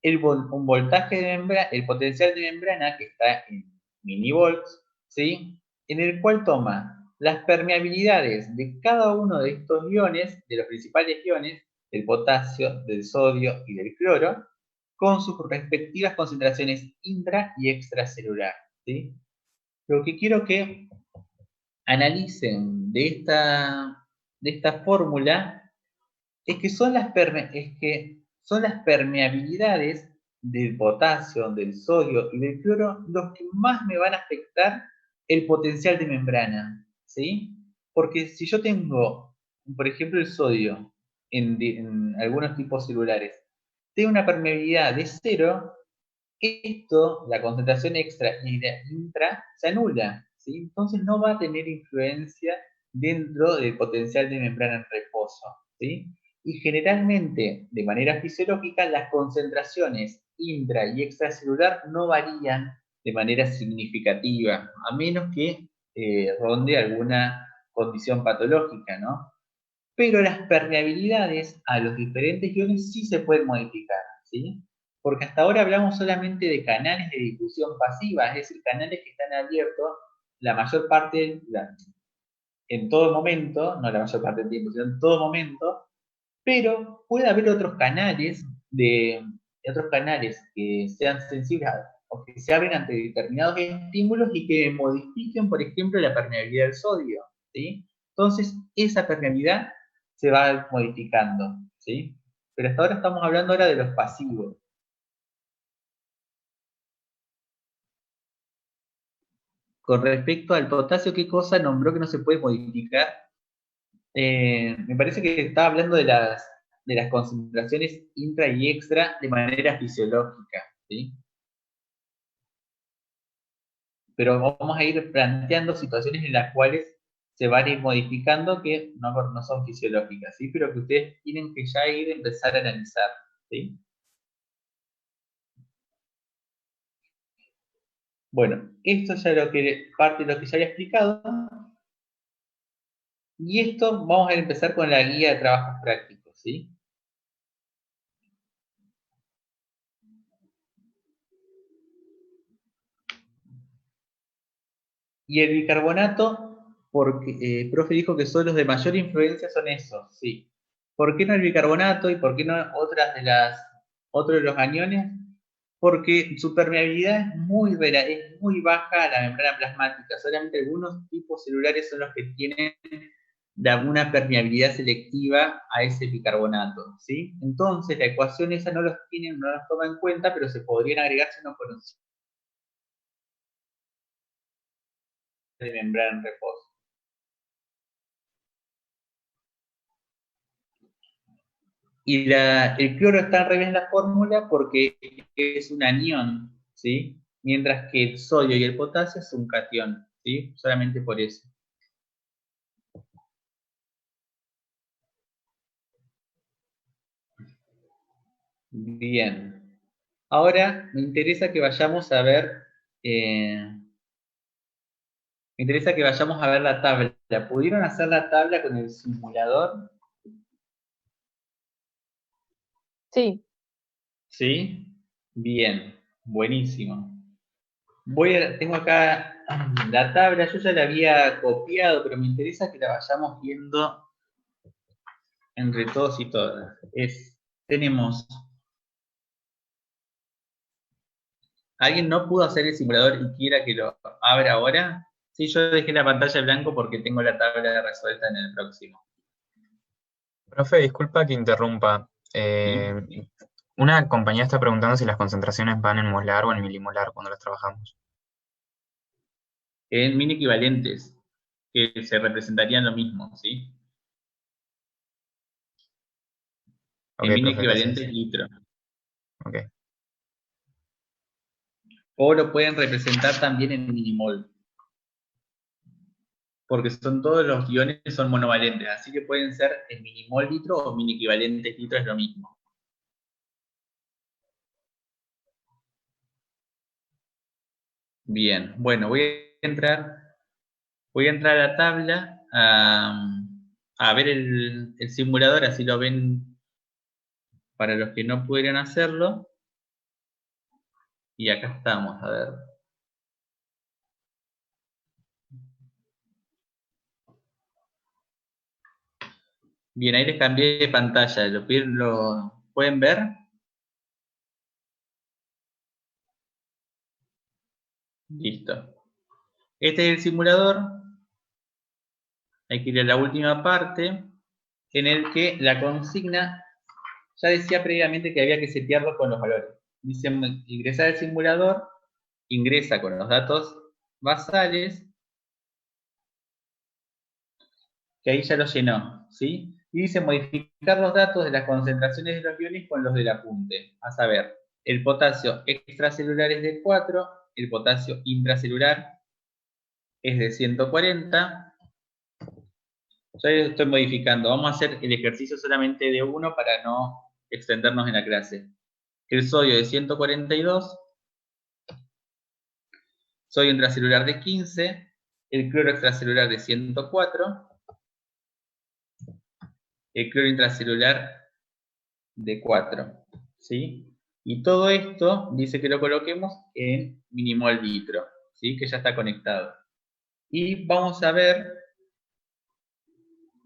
un voltaje de membrana, el potencial de membrana, que está en milivolts, ¿sí? En el cual toma las permeabilidades de cada uno de estos iones, de los principales iones, del potasio, del sodio y del cloro, con sus respectivas concentraciones intra y extracelular, ¿sí? Lo que quiero que analicen de esta fórmula es que son las permeabilidades del potasio, del sodio y del cloro los que más me van a afectar el potencial de membrana, ¿sí? Porque si yo tengo, por ejemplo, el sodio en algunos tipos celulares, tiene una permeabilidad de 0, la concentración extra y la intra, se anula, ¿sí? Entonces no va a tener influencia dentro del potencial de membrana en reposo, ¿sí? Y generalmente, de manera fisiológica, las concentraciones intra y extracelular no varían de manera significativa, a menos que ronde alguna condición patológica, ¿no? Pero las permeabilidades a los diferentes iones sí se pueden modificar, ¿sí? Porque hasta ahora hablamos solamente de canales de difusión pasiva, es decir, canales que están abiertos la mayor parte, en todo momento, no la mayor parte del tiempo, sino en todo momento, pero puede haber otros canales que sean sensibles o que se abren ante determinados estímulos y que modifiquen, por ejemplo, la permeabilidad del sodio, ¿sí? Entonces, esa permeabilidad se va modificando, ¿sí? Pero hasta ahora estamos hablando ahora de los pasivos. Con respecto al potasio, ¿qué cosa nombró que no se puede modificar? Me parece que estaba hablando de las concentraciones intra y extra de manera fisiológica, ¿sí? Pero vamos a ir planteando situaciones en las cuales se van a ir modificando que no son fisiológicas, ¿sí? Pero que ustedes tienen que ya ir a empezar a analizar, ¿sí? Bueno, esto ya parte de lo que ya había explicado. Y esto vamos a empezar con la guía de trabajos prácticos, ¿sí? Y el bicarbonato, porque el profe dijo que son los de mayor influencia son esos, sí. ¿Por qué no el bicarbonato y por qué no otros de los aniones? Porque su permeabilidad es muy baja a la membrana plasmática. Solamente algunos tipos celulares son los que tienen de alguna permeabilidad selectiva a ese bicarbonato, ¿sí? Entonces la ecuación esa no los toma en cuenta, pero se podrían agregar si no conocen de membrana en reposo. Y el cloro está al revés en la fórmula porque es un anión, ¿sí? Mientras que el sodio y el potasio es un catión, ¿sí? Solamente por eso. Bien. Ahora me interesa que vayamos a ver la tabla. ¿Pudieron hacer la tabla con el simulador? Sí. ¿Sí? Bien, buenísimo. Tengo acá la tabla, yo ya la había copiado, pero me interesa que la vayamos viendo entre todos y todas. Tenemos... ¿Alguien no pudo hacer el simulador y quiera que lo abra ahora? Sí, yo dejé la pantalla en blanco porque tengo la tabla resuelta en el próximo. Profe, disculpa que interrumpa. Una compañía está preguntando si las concentraciones van en molar o en milimolar cuando las trabajamos. En mini equivalentes, que se representarían lo mismo, ¿sí? Ok, En mini profe, equivalentes gracias. litro. Ok. O lo pueden representar también en minimol. Porque todos los iones son monovalentes, así que pueden ser en minimol litro o mini equivalentes litro, es lo mismo. Bien, bueno, voy a entrar a la tabla a ver el simulador, así lo ven para los que no pudieran hacerlo. Y acá estamos, a ver. Bien, ahí les cambié de pantalla. ¿Lo pueden ver? Listo. Este es el simulador. Hay que ir a la última parte, en el que la consigna, ya decía previamente que había que setearlo con los valores. Dice ingresar al simulador, ingresa con los datos basales, que ahí ya lo llenó, ¿sí? Y dice modificar los datos de las concentraciones de los iones con los del apunte. A saber, el potasio extracelular es de 4, el potasio intracelular es de 140. Yo estoy modificando. Vamos a hacer el ejercicio solamente de 1 para no extendernos en la clase. El sodio de 142, sodio intracelular de 15, el cloro extracelular de 104, el cloro intracelular de 4, ¿sí? Y todo esto dice que lo coloquemos en minimol litro, ¿sí? Que ya está conectado. Y vamos a ver,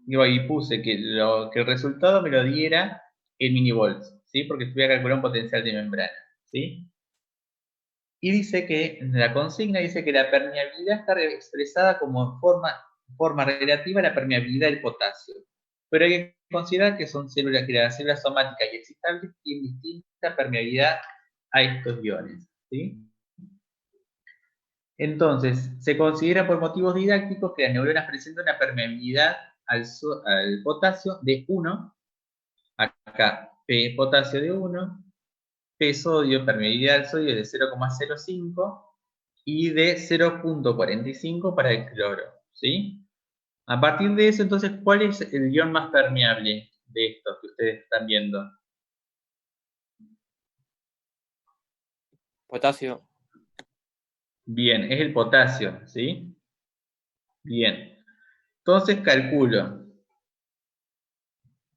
digo, ahí puse que el resultado me lo diera en millivolts, ¿sí? Porque voy a calcular un potencial de membrana, ¿sí? Y dice que, la consigna dice que la permeabilidad está expresada como forma relativa a la permeabilidad del potasio. Pero hay que considerar que son células, que las células somáticas y excitables tienen distinta permeabilidad a estos iones, ¿sí? Entonces, se considera por motivos didácticos que las neuronas presentan una permeabilidad al potasio de 1, acá P potasio de 1, P sodio, permeabilidad al sodio de 0,05 y de 0,45 para el cloro, ¿sí? A partir de eso, entonces, ¿cuál es el ion más permeable de estos que ustedes están viendo? Potasio. Bien, es el potasio, ¿sí? Bien. Entonces calculo.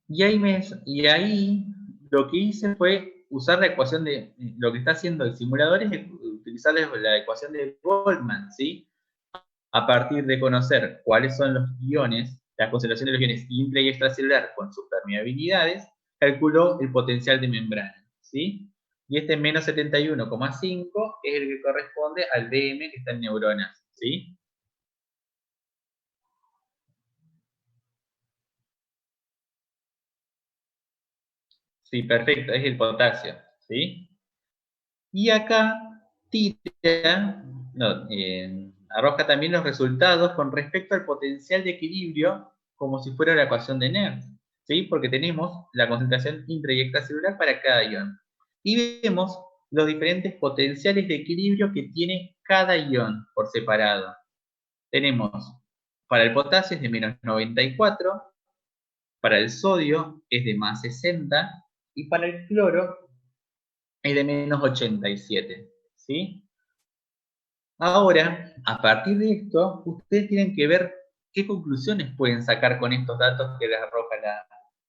Y ahí lo que hice fue usar la ecuación de, lo que está haciendo el simulador es utilizar la ecuación de Goldman, ¿sí? A partir de conocer cuáles son los iones, las concentraciones de los iones intra y extracelular con sus permeabilidades, calculó el potencial de membrana, ¿sí? Y este menos 71,5 es el que corresponde al DM que está en neuronas, ¿sí? Sí, perfecto, es el potasio, ¿sí? Y acá tira, no, arroja también los resultados con respecto al potencial de equilibrio como si fuera la ecuación de Nernst, ¿sí? Porque tenemos la concentración intra y extracelular para cada ion. Y vemos los diferentes potenciales de equilibrio que tiene cada ion por separado. Tenemos, para el potasio es de menos 94, para el sodio es de más 60 y para el cloro es de menos 87, ¿sí? Ahora, a partir de esto, ustedes tienen que ver qué conclusiones pueden sacar con estos datos que les arroja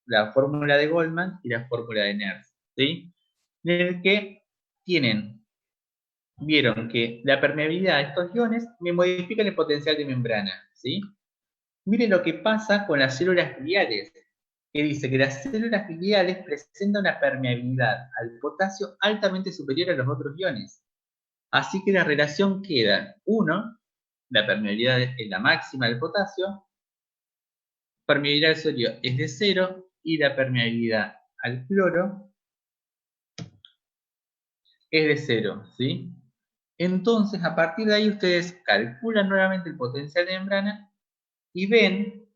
la fórmula de Goldman y la fórmula de Nernst, ¿sí? En el que vieron que la permeabilidad de estos iones me modifican el potencial de membrana, ¿sí? Miren lo que pasa con las células gliales, que dice que las células gliales presentan una permeabilidad al potasio altamente superior a los otros iones. Así que la relación queda 1, la permeabilidad es la máxima del potasio, permeabilidad al sodio es de 0 y la permeabilidad al cloro es de 0, ¿sí? Entonces, a partir de ahí ustedes calculan nuevamente el potencial de membrana y ven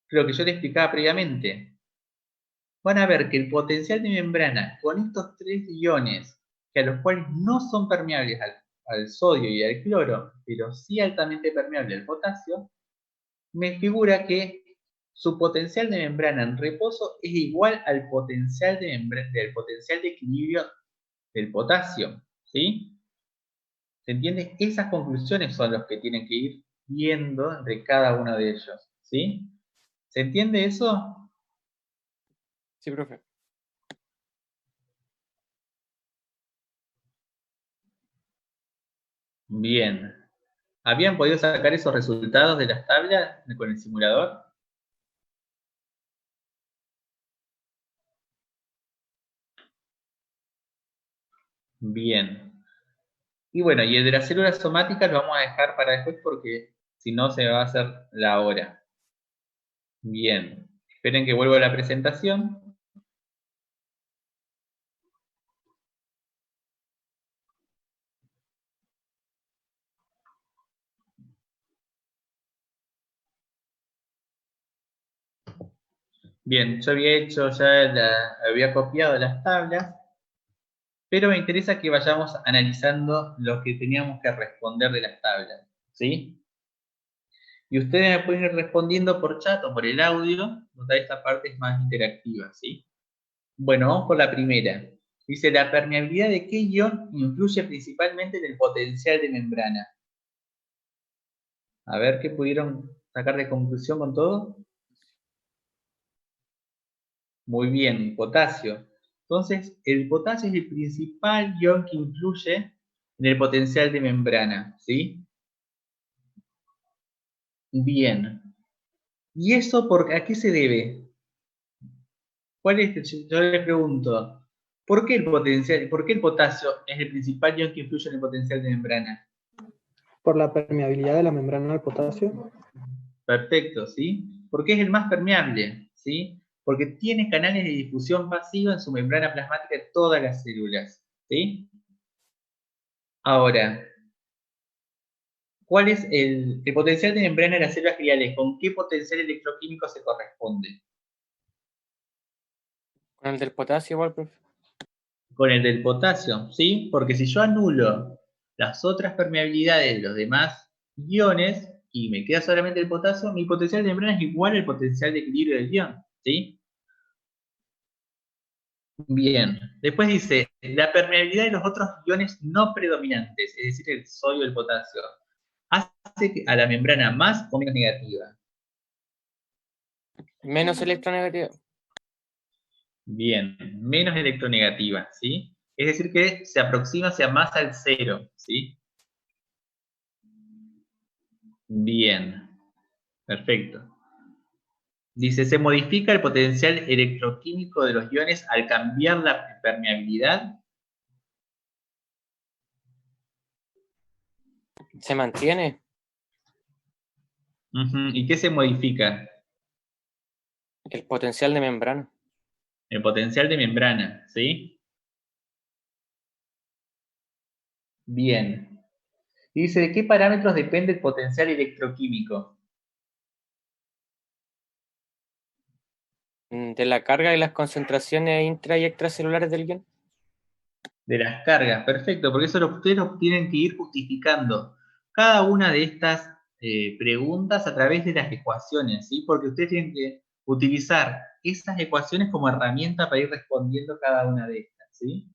lo que yo les explicaba previamente. Van a ver que el potencial de membrana con estos 3 iones, que a los cuales no son permeables al sodio y al cloro, pero sí altamente permeable al potasio, me figura que su potencial de membrana en reposo es igual al potencial del potencial de equilibrio del potasio, ¿sí? ¿Se entiende? Esas conclusiones son las que tienen que ir viendo entre cada uno de ellos, ¿sí? ¿Se entiende eso? Sí, profe. Bien. ¿Habían podido sacar esos resultados de las tablas con el simulador? Bien. Y bueno, y el de las células somáticas lo vamos a dejar para después porque si no se va a hacer la hora. Bien. Esperen que vuelva a la presentación. Bien, yo había copiado las tablas, pero me interesa que vayamos analizando lo que teníamos que responder de las tablas, ¿sí? Y ustedes me pueden ir respondiendo por chat o por el audio, donde esta parte es más interactiva, ¿sí? Bueno, vamos por la primera. Dice, ¿la permeabilidad de qué ion influye principalmente en el potencial de membrana? A ver qué pudieron sacar de conclusión con todo. Muy bien, potasio. Entonces, el potasio es el principal ion que influye en el potencial de membrana, ¿sí? Bien. ¿Y eso a qué se debe? Yo les pregunto, ¿Por qué el potencial, por qué el potasio es el principal ion que influye en el potencial de membrana? Por la permeabilidad de la membrana al potasio. Perfecto, ¿sí? Porque es el más permeable, ¿sí? Porque tiene canales de difusión pasiva en su membrana plasmática de todas las células, ¿sí? Ahora, ¿cuál es el potencial de membrana de las células gliales? ¿Con qué potencial electroquímico se corresponde? Con el del potasio igual, profe. Con el del potasio, ¿sí? Porque si yo anulo las otras permeabilidades de los demás iones y me queda solamente el potasio, mi potencial de membrana es igual al potencial de equilibrio del ion, ¿sí? Bien, después dice, la permeabilidad de los otros iones no predominantes, es decir, el sodio y el potasio, hace a la membrana más o menos negativa. Menos electronegatividad. Bien, menos electronegativa, ¿sí? Es decir, que se aproxima hacia más al cero, ¿sí? Bien, perfecto. Dice, se modifica el potencial electroquímico de los iones al cambiar la permeabilidad. ¿Se mantiene? ¿Y qué se modifica? El potencial de membrana. El potencial de membrana, ¿sí? Bien. Y dice, ¿de qué parámetros depende el potencial electroquímico? De la carga y las concentraciones intra y extracelulares del ion. De las cargas, perfecto, porque eso ustedes lo tienen que ir justificando. Cada una de estas preguntas a través de las ecuaciones, ¿sí? Porque ustedes tienen que utilizar esas ecuaciones como herramienta para ir respondiendo cada una de estas, ¿sí?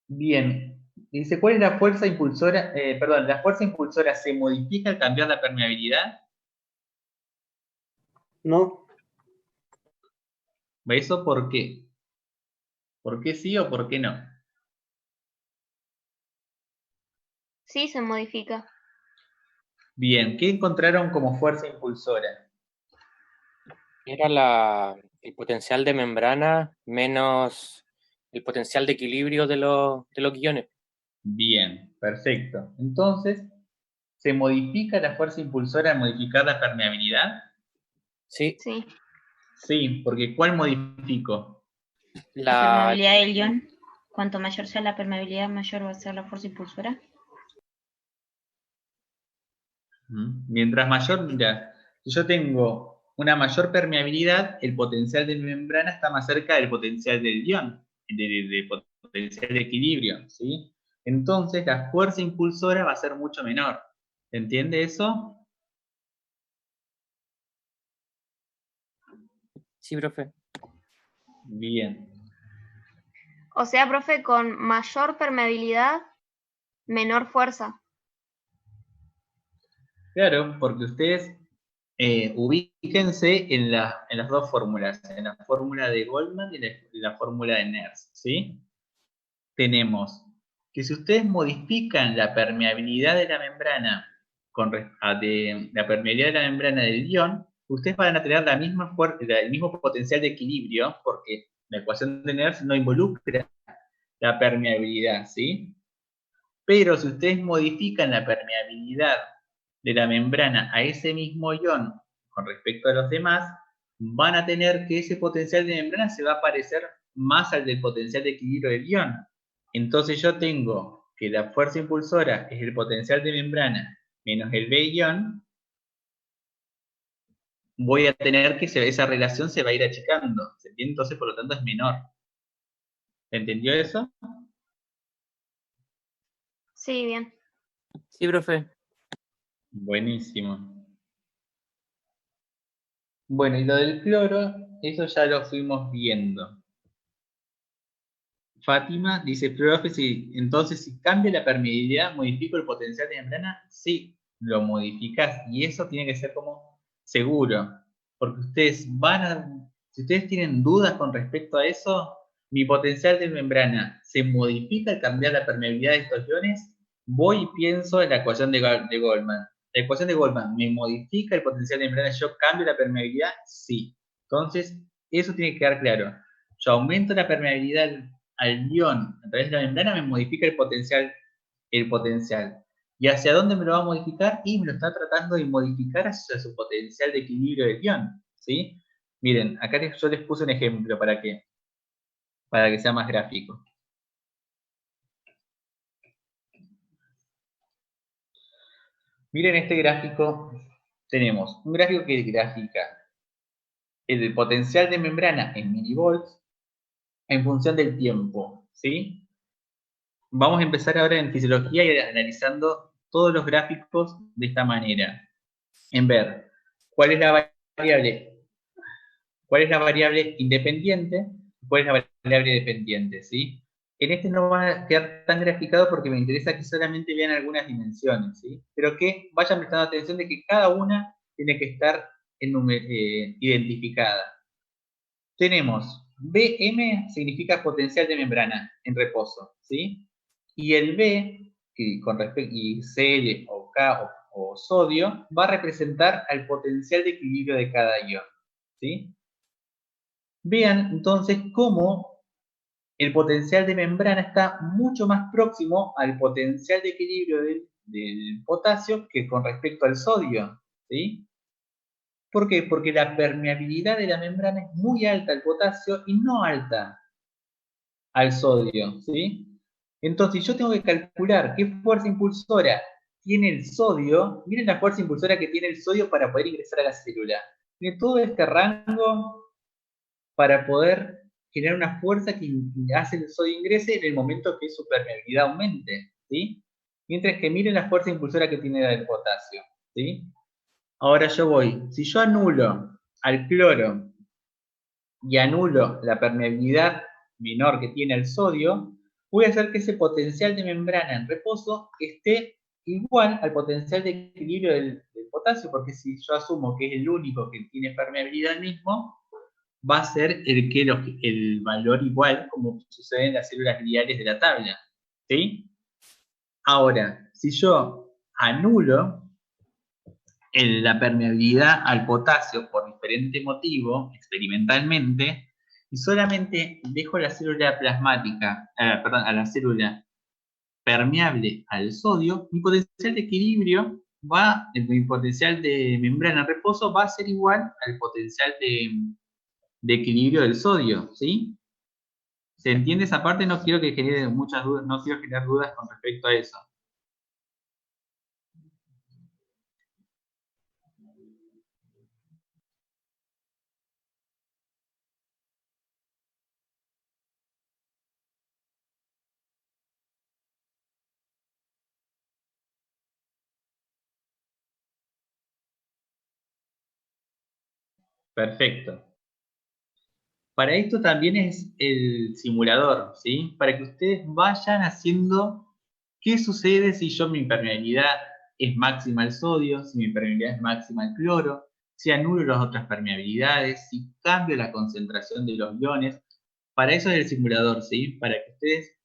Bien, dice, ¿cuál es la fuerza impulsora? ¿La fuerza impulsora se modifica al cambiar la permeabilidad? No, ¿Eso por qué? ¿Por qué sí o por qué no? Sí, se modifica. Bien, ¿qué encontraron como fuerza impulsora? Era el potencial de membrana menos el potencial de equilibrio de los iones. Bien, perfecto. Entonces, ¿se modifica la fuerza impulsora al modificar la permeabilidad? Sí. Sí. Sí, porque ¿cuál modifico? La permeabilidad del ion. Cuanto mayor sea la permeabilidad, mayor va a ser la fuerza impulsora. Mientras mayor, mira, si yo tengo una mayor permeabilidad, el potencial de mi membrana está más cerca del potencial del ion, del potencial de equilibrio, ¿sí? Entonces la fuerza impulsora va a ser mucho menor. ¿Se entiende eso? Sí, profe. Bien. O sea, profe, con mayor permeabilidad, menor fuerza. Claro, porque ustedes ubíquense en las dos fórmulas, en la fórmula de Goldman y la fórmula de Nernst, ¿sí? Tenemos que si ustedes modifican la permeabilidad de la membrana la permeabilidad de la membrana del ion, ustedes van a tener el mismo potencial de equilibrio, porque la ecuación de Nernst no involucra la permeabilidad, ¿sí? Pero si ustedes modifican la permeabilidad de la membrana a ese mismo ion con respecto a los demás, van a tener que ese potencial de membrana se va a parecer más al del potencial de equilibrio del ion. Entonces yo tengo que la fuerza impulsora es el potencial de membrana menos el B-ion, voy a tener que esa relación se va a ir achicando, ¿se entiende? Entonces por lo tanto es menor. ¿Entendió eso? Sí, bien. Sí, profe. Buenísimo. Bueno, y lo del cloro, eso ya lo fuimos viendo. Fátima dice, profe, entonces si cambia la permeabilidad, ¿modifico el potencial de membrana? Sí, lo modificás. Y eso tiene que ser como seguro. Porque si ustedes tienen dudas con respecto a eso, mi potencial de membrana se modifica al cambiar la permeabilidad de estos iones, voy y pienso en la ecuación de Goldman. La ecuación de Goldman, ¿me modifica el potencial de membrana si yo cambio la permeabilidad? Sí. Entonces, eso tiene que quedar claro. yo aumento la permeabilidad al ion a través de la membrana, me modifica el potencial. ¿Y hacia dónde me lo va a modificar? Y me lo está tratando de modificar hacia su potencial de equilibrio del ion, ¿sí? Miren, acá yo les puse un ejemplo para que sea más gráfico. Miren este gráfico, tenemos un gráfico que grafica el potencial de membrana en milivolts en función del tiempo, ¿sí? Vamos a empezar ahora en fisiología y analizando todos los gráficos de esta manera. En ver cuál es la variable independiente y cuál es la variable dependiente, ¿sí? En este no va a quedar tan graficado porque me interesa que solamente vean algunas dimensiones, ¿sí? Pero que vayan prestando atención de que cada una tiene que estar identificada. Tenemos Bm significa potencial de membrana en reposo, ¿sí? Y el B, y Cl o K o sodio, va a representar al potencial de equilibrio de cada ion, ¿sí? Vean entonces cómo el potencial de membrana está mucho más próximo al potencial de equilibrio del potasio que con respecto al sodio, ¿sí? ¿Por qué? Porque la permeabilidad de la membrana es muy alta al potasio y no alta al sodio, ¿sí? Entonces, yo tengo que calcular qué fuerza impulsora tiene el sodio. Miren la fuerza impulsora que tiene el sodio para poder ingresar a la célula. Tiene todo este rango para poder generar una fuerza que hace el sodio ingrese en el momento que su permeabilidad aumente, ¿sí? Mientras que miren la fuerza impulsora que tiene el potasio, ¿sí? Ahora yo voy, si yo anulo al cloro y anulo la permeabilidad menor que tiene el sodio, voy a hacer que ese potencial de membrana en reposo esté igual al potencial de equilibrio del potasio, porque si yo asumo que es el único que tiene permeabilidad mismo, va a ser el valor igual como sucede en las células gliales de la tabla, ¿sí? Ahora, si yo anulo la permeabilidad al potasio por diferente motivo, experimentalmente, y solamente dejo la célula plasmática, a la célula permeable al sodio, mi potencial de equilibrio mi potencial de membrana en reposo va a ser igual al potencial de equilibrio del sodio, ¿sí? ¿Se entiende esa parte? No quiero que genere muchas dudas, no quiero generar dudas con respecto a eso. Perfecto. Para esto también es el simulador, ¿sí? Para que ustedes vayan haciendo qué sucede si mi permeabilidad es máxima al sodio, si mi permeabilidad es máxima al cloro, si anulo las otras permeabilidades, si cambio la concentración de los iones. Para eso es el simulador, ¿sí? Para que ustedes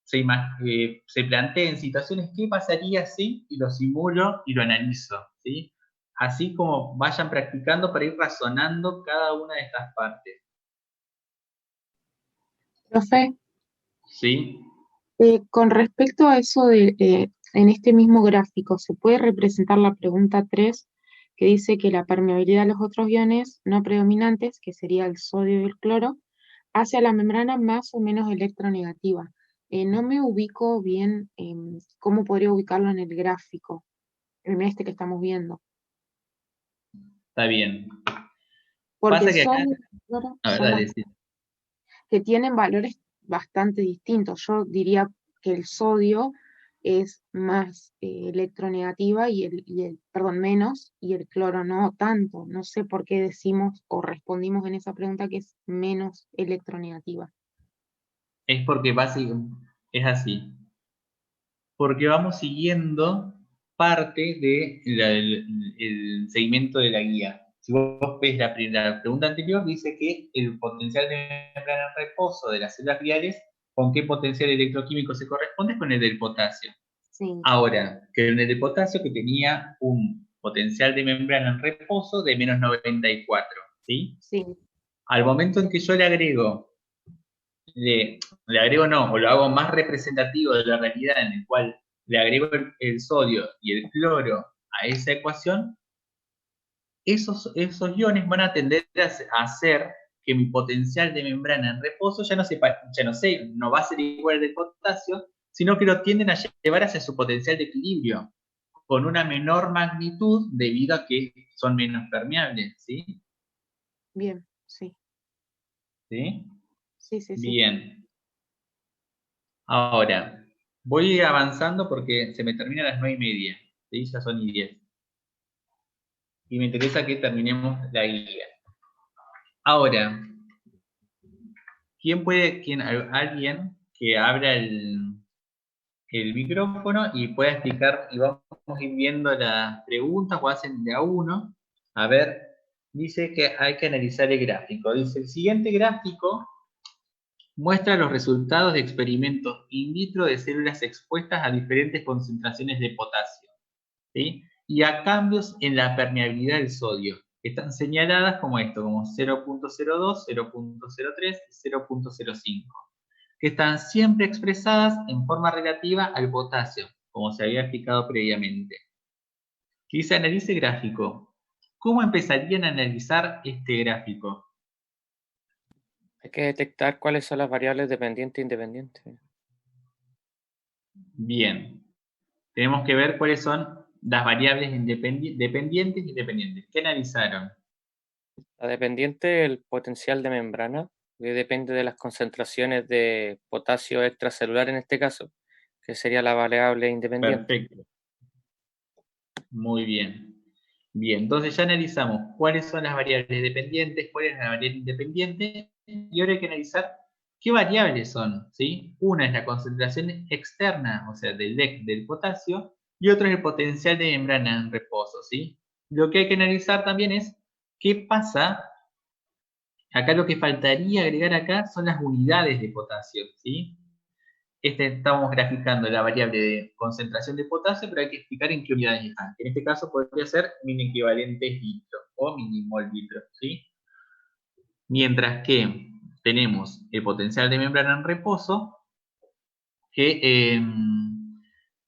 se planteen situaciones, ¿qué pasaría si? Y lo simulo y lo analizo, ¿sí? Así como vayan practicando para ir razonando cada una de estas partes. Profe, ¿Sí? con respecto a eso en este mismo gráfico, ¿se puede representar la pregunta 3 que dice que la permeabilidad de los otros iones no predominantes, que sería el sodio y el cloro, hacia la membrana más o menos electronegativa? No me ubico bien cómo podría ubicarlo en el gráfico, en este que estamos viendo. Está bien. Porque Pasa que acá... sodio y cloro A ver, son dale, sí. que tienen valores bastante distintos. Yo diría que el sodio es más electronegativa menos, y el cloro no tanto. No sé por qué decimos o respondimos en esa pregunta que es menos electronegativa. Es porque es así. Porque vamos siguiendo parte del segmento de la guía. Si vos ves la pregunta anterior, dice que el potencial de membrana en reposo de las células gliales, ¿con qué potencial electroquímico se corresponde? Con el del potasio. Sí. Ahora, que el del potasio que tenía un potencial de membrana en reposo de menos 94, ¿sí? Sí. Al momento en que yo le agrego le agrego no, o lo hago más representativo de la realidad, en el cual le agrego el sodio y el cloro a esa ecuación, esos iones van a tender a hacer que mi potencial de membrana en reposo no va a ser igual al del potasio, sino que lo tienden a llevar hacia su potencial de equilibrio, con una menor magnitud debido a que son menos permeables, ¿sí? Bien, sí. ¿Sí? Sí, sí, sí. Bien. Ahora, voy avanzando porque se me termina a las 9:30, ¿sí? Ya son y 10. Y me interesa que terminemos la guía. Ahora, alguien que abra el micrófono y pueda explicar, y vamos a ir viendo las preguntas o hacen de a uno. A ver, dice que hay que analizar el gráfico. Dice, el siguiente gráfico muestra los resultados de experimentos in vitro de células expuestas a diferentes concentraciones de potasio, ¿sí? Y a cambios en la permeabilidad del sodio, que están señaladas como esto, como 0.02, 0.03 y 0.05, que están siempre expresadas en forma relativa al potasio, como se había explicado previamente. Dice analice gráfico. ¿Cómo empezarían a analizar este gráfico? Hay que detectar cuáles son las variables dependientes e independientes. Bien. Tenemos que ver cuáles son las variables dependientes e independientes. ¿Qué analizaron? La dependiente, el potencial de membrana, que depende de las concentraciones de potasio extracelular en este caso, que sería la variable independiente. Perfecto. Muy bien. Bien, entonces ya analizamos cuáles son las variables dependientes, cuál es la variable independiente, y ahora hay que analizar qué variables son, ¿sí? Una es la concentración externa, o sea, del potasio, y otra es el potencial de membrana en reposo, ¿sí? Lo que hay que analizar también es qué pasa. Acá lo que faltaría agregar acá son las unidades de potasio, ¿sí? Estamos graficando la variable de concentración de potasio, pero hay que explicar en qué unidades están. En este caso podría ser mini equivalentes litro o milimol litro, ¿sí? Mientras que tenemos el potencial de membrana en reposo, que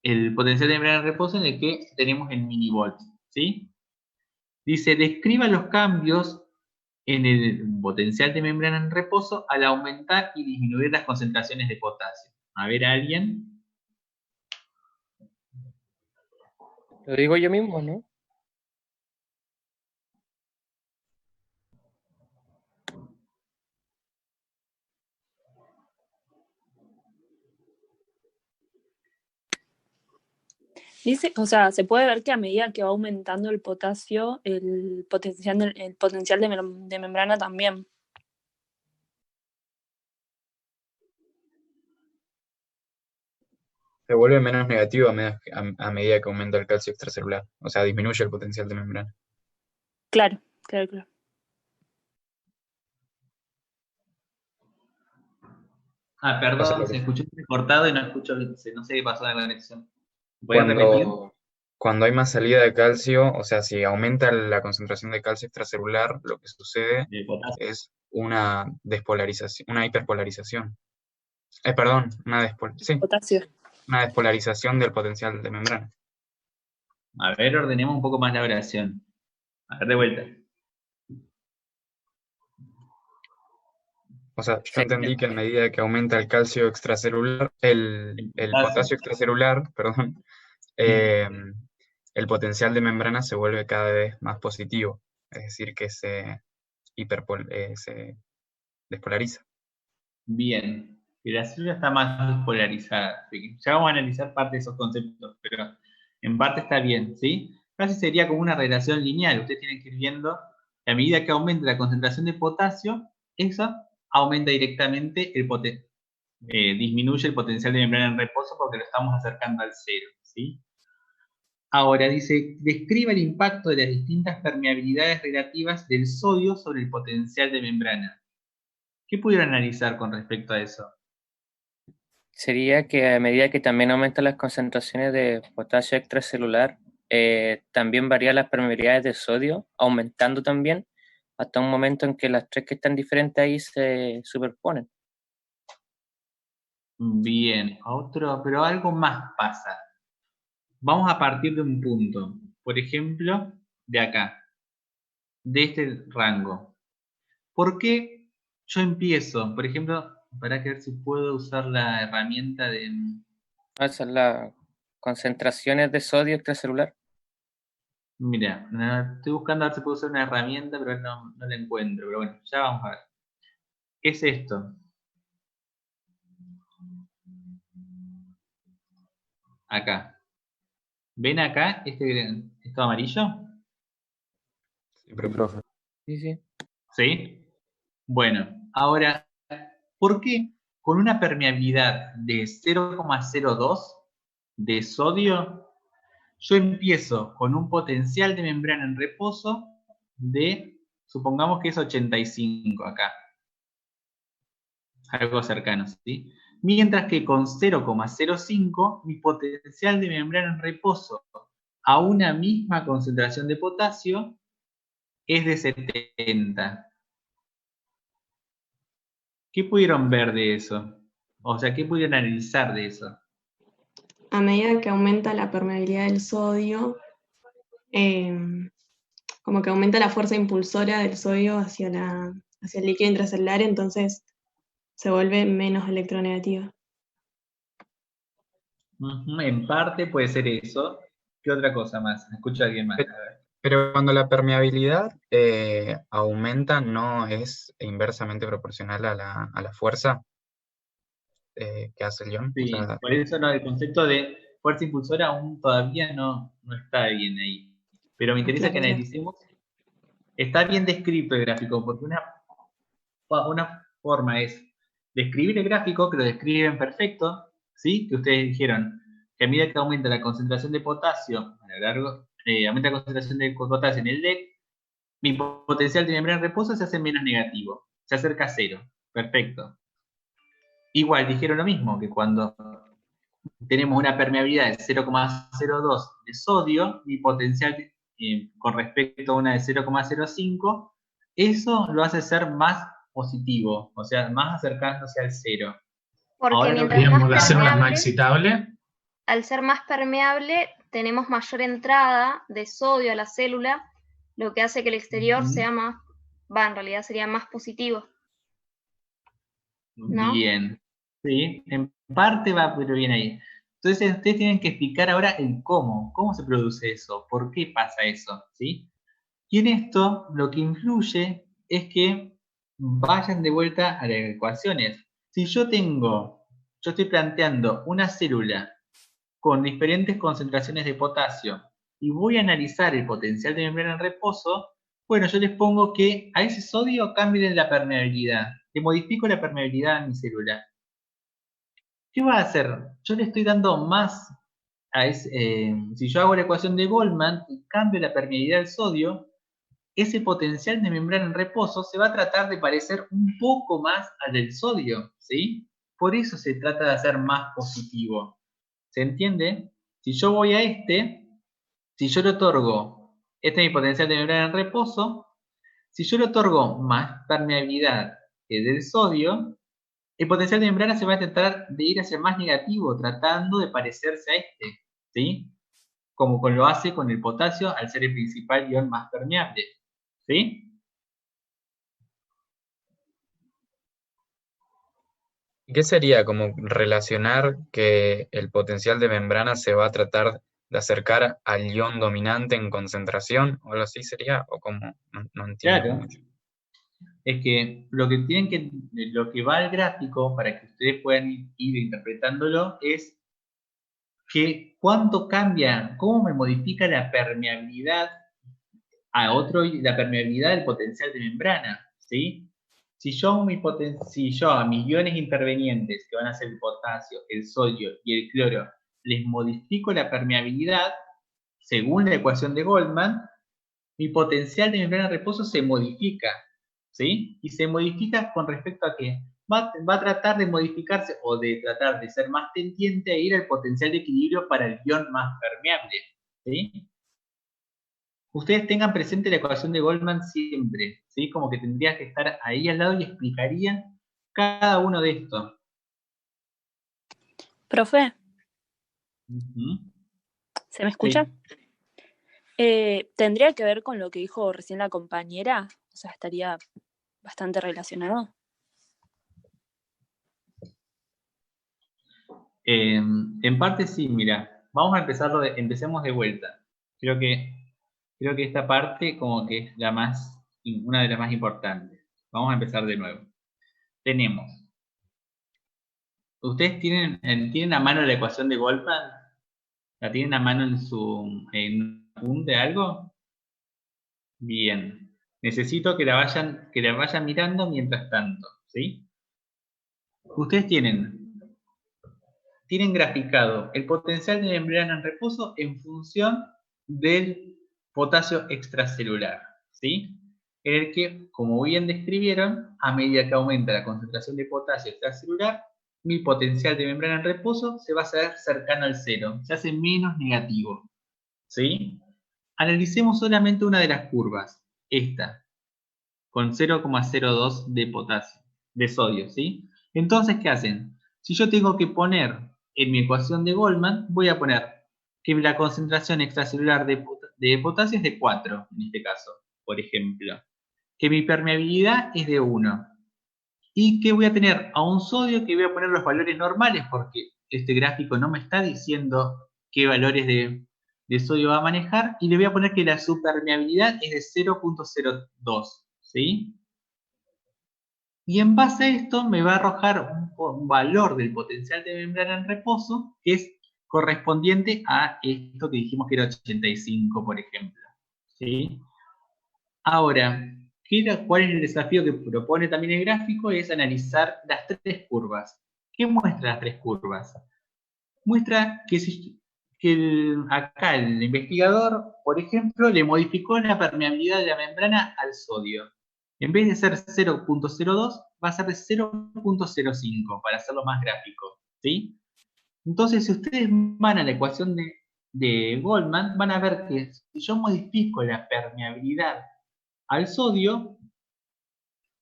el potencial de membrana en reposo en el que tenemos el milivolt, ¿sí? Dice, describa los cambios en el potencial de membrana en reposo al aumentar y disminuir las concentraciones de potasio. A ver, ¿alguien? Lo digo yo mismo, ¿no? Dice, o sea, se puede ver que a medida que va aumentando el potasio, el potencial de membrana también. Se vuelve menos negativo a medida que aumenta el calcio extracelular. O sea, disminuye el potencial de membrana. Claro, claro, claro. Ah, perdón, O sea, se escuchó cortado y no escucho, no sé qué pasó en la conexión. ¿Puedes repetir? Cuando hay más salida de calcio, o sea, si aumenta la concentración de calcio extracelular, lo que sucede es una despolarización, una hiperpolarización. Perdón, Potasio. una despolarización del potencial de membrana. A ver, ordenemos un poco más la oración. A ver, de vuelta. O sea, yo entendí que a medida que aumenta el calcio extracelular, el potasio extracelular, perdón, el potencial de membrana se vuelve cada vez más positivo, es decir, que se despolariza. Bien, que la célula está más polarizada. Ya vamos a analizar parte de esos conceptos, pero en parte está bien, ¿sí? Casi sería como una relación lineal. Ustedes tienen que ir viendo que a medida que aumenta la concentración de potasio, esa aumenta directamente disminuye el potencial de membrana en reposo porque lo estamos acercando al cero, ¿sí? Ahora dice, describa el impacto de las distintas permeabilidades relativas del sodio sobre el potencial de membrana. ¿Qué pudieron analizar con respecto a eso? Sería que a medida que también aumentan las concentraciones de potasio extracelular, también varían las permeabilidades de sodio, aumentando también, hasta un momento en que las tres que están diferentes ahí se superponen. Bien, otro, pero algo más pasa. Vamos a partir de un punto. Por ejemplo, de acá, de este rango. ¿Por qué yo empiezo? Por ejemplo, para ver si puedo usar la herramienta de... Esa es la concentraciones de sodio extracelular. Mira, estoy buscando a ver si puedo usar una herramienta, pero no la encuentro. Pero bueno, ya vamos a ver. ¿Qué es esto? Acá. ¿Ven acá esto amarillo? Sí, profe. Sí. ¿Sí? Bueno, ahora, ¿por qué con una permeabilidad de 0,02 de sodio, yo empiezo con un potencial de membrana en reposo de, supongamos que es 85 acá? Algo cercano, ¿sí? Mientras que con 0,05 mi potencial de membrana en reposo a una misma concentración de potasio es de 70. ¿Qué pudieron ver de eso? O sea, ¿qué pudieron analizar de eso? A medida que aumenta la permeabilidad del sodio, como que aumenta la fuerza impulsora del sodio hacia el líquido intracelular, entonces se vuelve menos electronegativa. En parte puede ser eso. ¿Qué otra cosa más? ¿Escucha alguien más? A ver. Pero cuando la permeabilidad aumenta, ¿no es inversamente proporcional a la fuerza que hace el ion? Sí, O sea, por eso no, el concepto de fuerza impulsora aún todavía no está bien ahí. Pero me interesa que analicemos. Está bien descrito el gráfico, porque una forma es describir el gráfico, que lo describen perfecto, ¿sí? Que ustedes dijeron que a medida que aumenta la concentración de potasio a lo largo, aumenta la concentración de potasio en el DEC, mi potencial de membrana en reposo se hace menos negativo, se acerca a cero. Perfecto. Igual dijeron lo mismo, que cuando tenemos una permeabilidad de 0,02 de sodio, mi potencial con respecto a una de 0,05, eso lo hace ser más positivo, o sea, más acercándose al cero. Porque Ahora mientras Digamos, más la célula permeable, más excitable. al ser más permeable, tenemos mayor entrada de sodio a la célula, lo que hace que el exterior sea más, en realidad sería más positivo. ¿No? Bien, sí, en parte va, pero bien ahí. Entonces ustedes tienen que explicar ahora el cómo se produce eso, por qué pasa eso, ¿sí? Y en esto lo que influye es que vayan de vuelta a las ecuaciones. Si yo estoy planteando una célula con diferentes concentraciones de potasio y voy a analizar el potencial de membrana en reposo, bueno, yo les pongo que a ese sodio cambien la permeabilidad, le modifico la permeabilidad a mi célula. ¿Qué va a hacer? Yo le estoy dando más si yo hago la ecuación de Goldman y cambio la permeabilidad del sodio, ese potencial de membrana en reposo se va a tratar de parecer un poco más al del sodio, ¿sí? Por eso se trata de hacer más positivo. ¿Se entiende? Si yo voy a si yo le otorgo, este es mi potencial de membrana en reposo, si yo le otorgo más permeabilidad que del sodio, el potencial de membrana se va a tratar de ir hacia más negativo, tratando de parecerse a este, ¿sí? Como lo hace con el potasio al ser el principal ion más permeable, ¿sí? ¿qué sería como relacionar que el potencial de membrana se va a tratar de acercar al ion dominante en concentración? ¿O algo así sería? ¿O cómo? No entiendo Claro. mucho. Es que lo que va al gráfico, para que ustedes puedan ir interpretándolo, es que cuánto cambia, cómo me modifica la permeabilidad la permeabilidad del potencial de membrana, ¿sí? Si yo a mis iones intervenientes, que van a ser el potasio, el sodio y el cloro, les modifico la permeabilidad, según la ecuación de Goldman, mi potencial de membrana de reposo se modifica, ¿sí? Y se modifica con respecto a que va a tratar de modificarse o de tratar de ser más tendiente a ir al potencial de equilibrio para el ion más permeable, ¿sí? Ustedes tengan presente la ecuación de Goldman siempre, ¿sí? Como que tendría que estar ahí al lado y explicaría cada uno de estos. Profe, Ujú. ¿se me escucha? Sí. ¿Tendría que ver con lo que dijo recién la compañera? O sea, estaría bastante relacionado. En parte sí, mira, vamos a empezarlo, empecemos de vuelta. Creo que esta parte como que es una de las más importantes. Vamos a empezar de nuevo. Tenemos, ¿ustedes tienen a mano la ecuación de Goldman? ¿La tienen a mano en un apunte algo? Bien. Necesito que la vayan mirando mientras tanto, ¿sí? Ustedes tienen graficado el potencial de membrana en reposo en función del potasio extracelular, ¿sí? En el que, como bien describieron, a medida que aumenta la concentración de potasio extracelular, mi potencial de membrana en reposo se va a hacer cercano al cero, se hace menos negativo, ¿sí? Analicemos solamente una de las curvas, esta, con 0,02 de potasio, de sodio, ¿sí? Entonces, ¿qué hacen? Si yo tengo que poner en mi ecuación de Goldman, voy a poner que la concentración extracelular de potasio es de 4, en este caso, por ejemplo. Que mi permeabilidad es de 1. Y que voy a tener a un sodio que voy a poner los valores normales, porque este gráfico no me está diciendo qué valores de sodio va a manejar, y le voy a poner que la su permeabilidad es de 0,02, ¿sí? Y en base a esto me va a arrojar un valor del potencial de membrana en reposo que es correspondiente a esto que dijimos que era 85, por ejemplo, ¿sí? Ahora, ¿cuál es el desafío que propone también el gráfico? Es analizar las tres curvas. ¿Qué muestra las tres curvas? Muestra que acá el investigador, por ejemplo, le modificó la permeabilidad de la membrana al sodio. En vez de ser 0,02, va a ser de 0,05 para hacerlo más gráfico, ¿sí? Entonces, si ustedes van a la ecuación de Goldman, van a ver que si yo modifico la permeabilidad al sodio,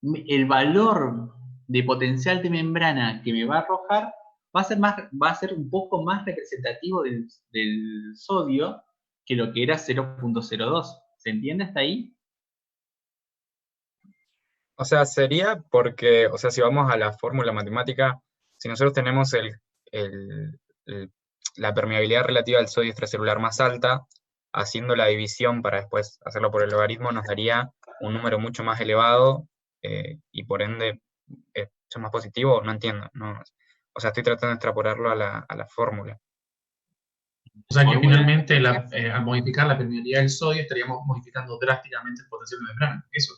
el valor de potencial de membrana que me va a arrojar va a ser un poco más representativo del sodio que lo que era 0,02. ¿Se entiende hasta ahí? O sea, sería porque, o sea, si vamos a la fórmula matemática, si nosotros tenemos la permeabilidad relativa al sodio extracelular más alta, haciendo la división para después hacerlo por el logaritmo, nos daría un número mucho más elevado y por ende es mucho más positivo. No entiendo, no, o sea, estoy tratando de extrapolarlo a la fórmula. O sea que finalmente al modificar la permeabilidad del sodio estaríamos modificando drásticamente el potencial de membrana. Eso.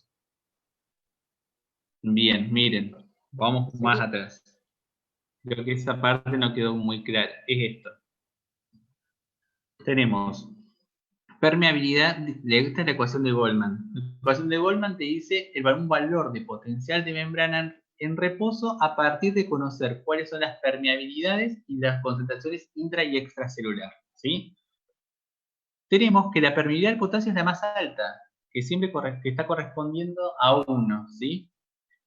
Bien, miren, vamos más atrás. Creo que esa parte no quedó muy clara. Es esto. Tenemos permeabilidad, esta es la ecuación de Goldman. La ecuación de Goldman te dice un valor de potencial de membrana en reposo a partir de conocer cuáles son las permeabilidades y las concentraciones intra y extracelular, ¿sí? Tenemos que la permeabilidad del potasio es la más alta, que siempre está correspondiendo a 1, ¿sí?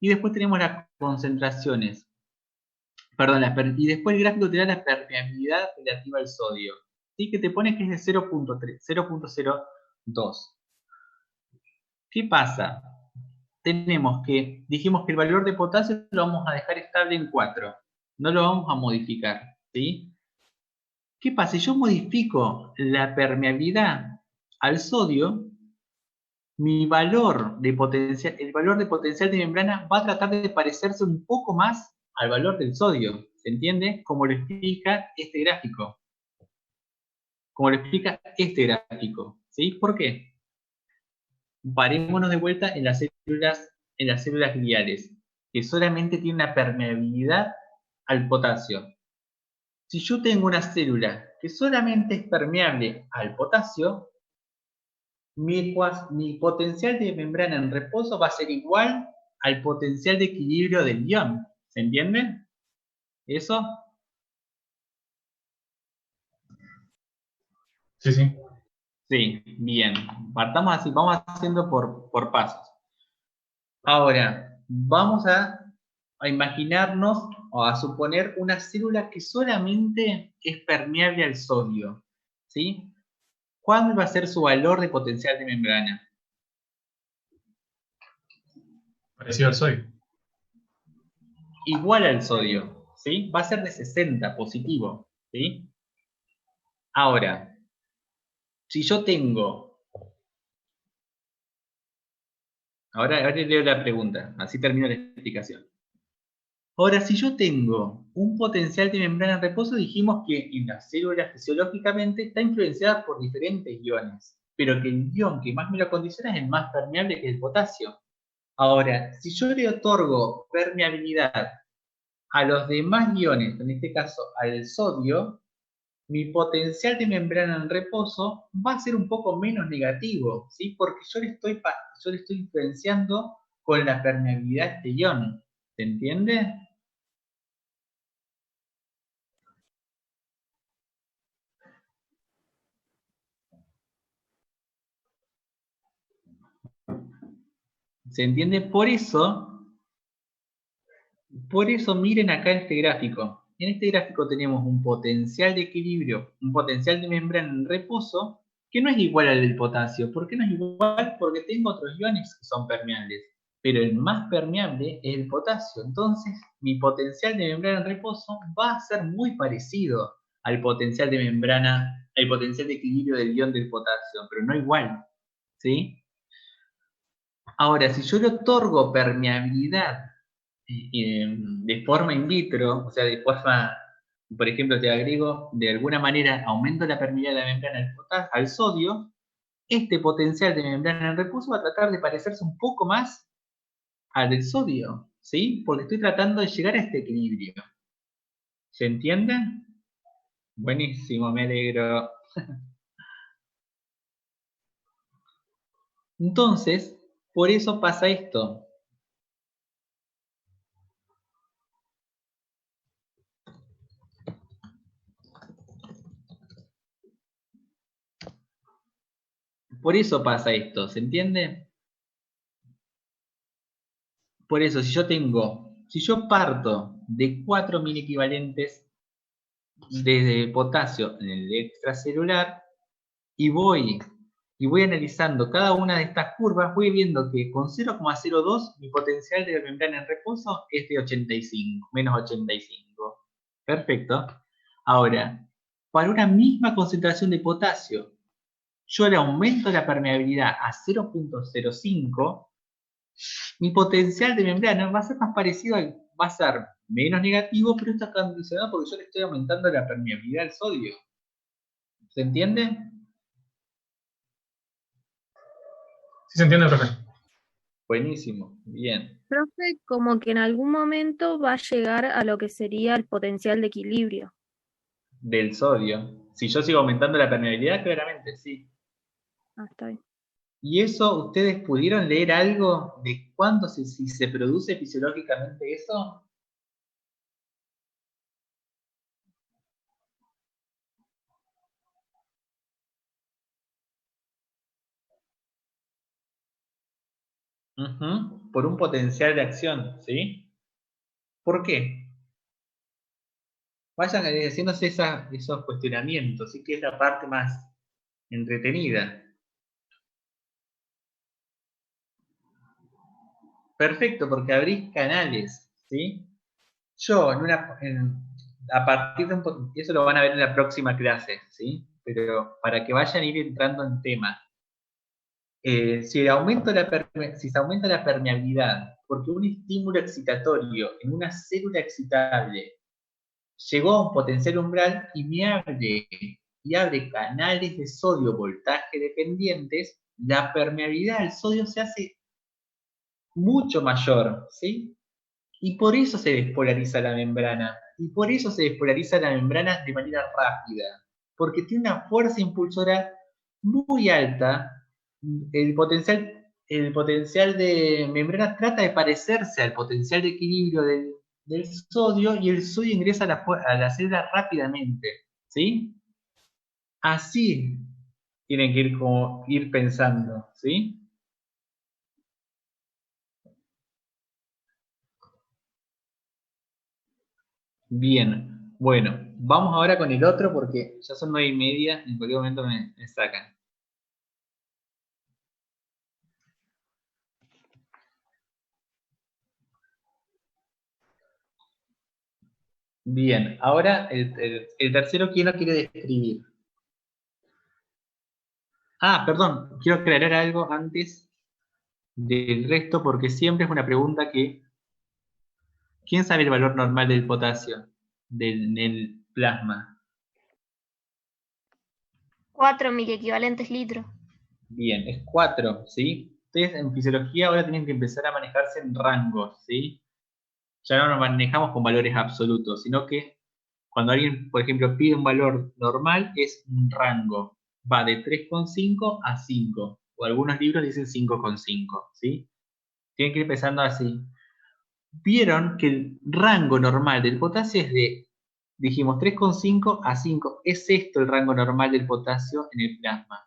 Y después tenemos las concentraciones. Perdón, y después el gráfico te da la permeabilidad relativa al sodio, ¿sí? Que te pone que es de 0,02. ¿Qué pasa? Dijimos que el valor de potasio lo vamos a dejar estable en 4. No lo vamos a modificar, ¿sí? ¿Qué pasa? Si yo modifico la permeabilidad al sodio, el valor de potencial de membrana va a tratar de parecerse un poco más al valor del sodio. ¿Se entiende? Como lo explica este gráfico. ¿Sí? ¿Por qué? Parémonos de vuelta en las células gliales, que solamente tienen una permeabilidad al potasio. Si yo tengo una célula que solamente es permeable al potasio, mi potencial de membrana en reposo va a ser igual al potencial de equilibrio del ion. ¿Se entiende? ¿Eso? Sí, sí. Sí, bien. Partamos así, vamos haciendo por pasos. Ahora, vamos a a imaginarnos o a suponer una célula que solamente es permeable al sodio, ¿sí? ¿Cuál va a ser su valor de potencial de membrana? Parecido al sodio. Igual al sodio, ¿sí? Va a ser de 60, positivo, ¿sí? Ahora, si yo tengo... Ahora leo la pregunta, así termino la explicación. Ahora, si yo tengo un potencial de membrana en reposo, dijimos que en las células fisiológicamente está influenciada por diferentes iones, pero que el ion que más me lo condiciona es el más permeable, que es el potasio. Ahora, si yo le otorgo permeabilidad a los demás iones, en este caso al sodio, mi potencial de membrana en reposo va a ser un poco menos negativo, ¿sí? Porque yo le estoy influenciando con la permeabilidad de este ion. ¿Se entiende? ¿Se entiende? Por eso miren acá este gráfico. En este gráfico tenemos un potencial de equilibrio, un potencial de membrana en reposo, que no es igual al del potasio. ¿Por qué no es igual? Porque tengo otros iones que son permeables, pero el más permeable es el potasio. Entonces, mi potencial de membrana en reposo va a ser muy parecido al potencial de membrana, al potencial de equilibrio del ion del potasio, pero no igual, ¿sí? Ahora, si yo le otorgo permeabilidad de forma in vitro, o sea, de forma, por ejemplo, te agrego, de alguna manera, aumento la permeabilidad de la membrana al sodio, este potencial de membrana en reposo va a tratar de parecerse un poco más al del sodio, ¿sí? Porque estoy tratando de llegar a este equilibrio. ¿Se entiende? Buenísimo, me alegro. Entonces, por eso pasa esto. Por eso pasa esto, ¿se entiende? Por eso, si yo parto de 4.000 equivalentes de potasio en el extracelular y voy analizando cada una de estas curvas, voy viendo que con 0,02 mi potencial de membrana en reposo es de 85, menos 85. Perfecto. Ahora, para una misma concentración de potasio, yo le aumento la permeabilidad a 0,05, mi potencial de membrana va a ser más parecido, va a ser menos negativo, pero está condicionado porque yo le estoy aumentando la permeabilidad al sodio. ¿Se entiende? Sí, se entiende, profe. Buenísimo, bien. Profe, como que en algún momento va a llegar a lo que sería el potencial de equilibrio. Del sodio. Si yo sigo aumentando la permeabilidad, claramente, sí. Ah, está bien. ¿Y eso, ustedes pudieron leer algo de cuándo, si se produce fisiológicamente eso? Por un potencial de acción, ¿sí? ¿Por qué? Vayan haciéndose esos cuestionamientos, ¿sí? Que es la parte más entretenida. Perfecto, porque abrís canales, ¿sí? Yo, a partir de eso lo van a ver en la próxima clase, ¿sí? Pero para que vayan a ir entrando en tema. Si se aumenta la permeabilidad, porque un estímulo excitatorio en una célula excitable llegó a un potencial umbral y abre canales de sodio voltaje dependientes, la permeabilidad del sodio se hace mucho mayor, ¿sí? Y por eso se despolariza la membrana. Y por eso se despolariza la membrana de manera rápida. Porque tiene una fuerza impulsora muy alta. El potencial de membrana trata de parecerse al potencial de equilibrio del sodio y el sodio ingresa a la célula rápidamente. ¿Sí? Así tienen que ir pensando. ¿Sí? Bien, bueno, vamos ahora con el otro porque ya son 9:30, en cualquier momento me sacan. Bien, ahora el tercero, ¿quién lo quiere describir? Ah, perdón, quiero aclarar algo antes del resto porque siempre es una pregunta que... ¿Quién sabe el valor normal del potasio en el plasma? 4 miliequivalentes litros. Bien, es 4, ¿sí? Ustedes en fisiología ahora tienen que empezar a manejarse en rangos, ¿sí? Ya no nos manejamos con valores absolutos, sino que cuando alguien, por ejemplo, pide un valor normal, es un rango. Va de 3,5 a 5. O algunos libros dicen 5,5, ¿sí? Tienen que ir empezando así. Vieron que el rango normal del potasio es de, dijimos, 3,5 a 5. ¿Es esto el rango normal del potasio en el plasma?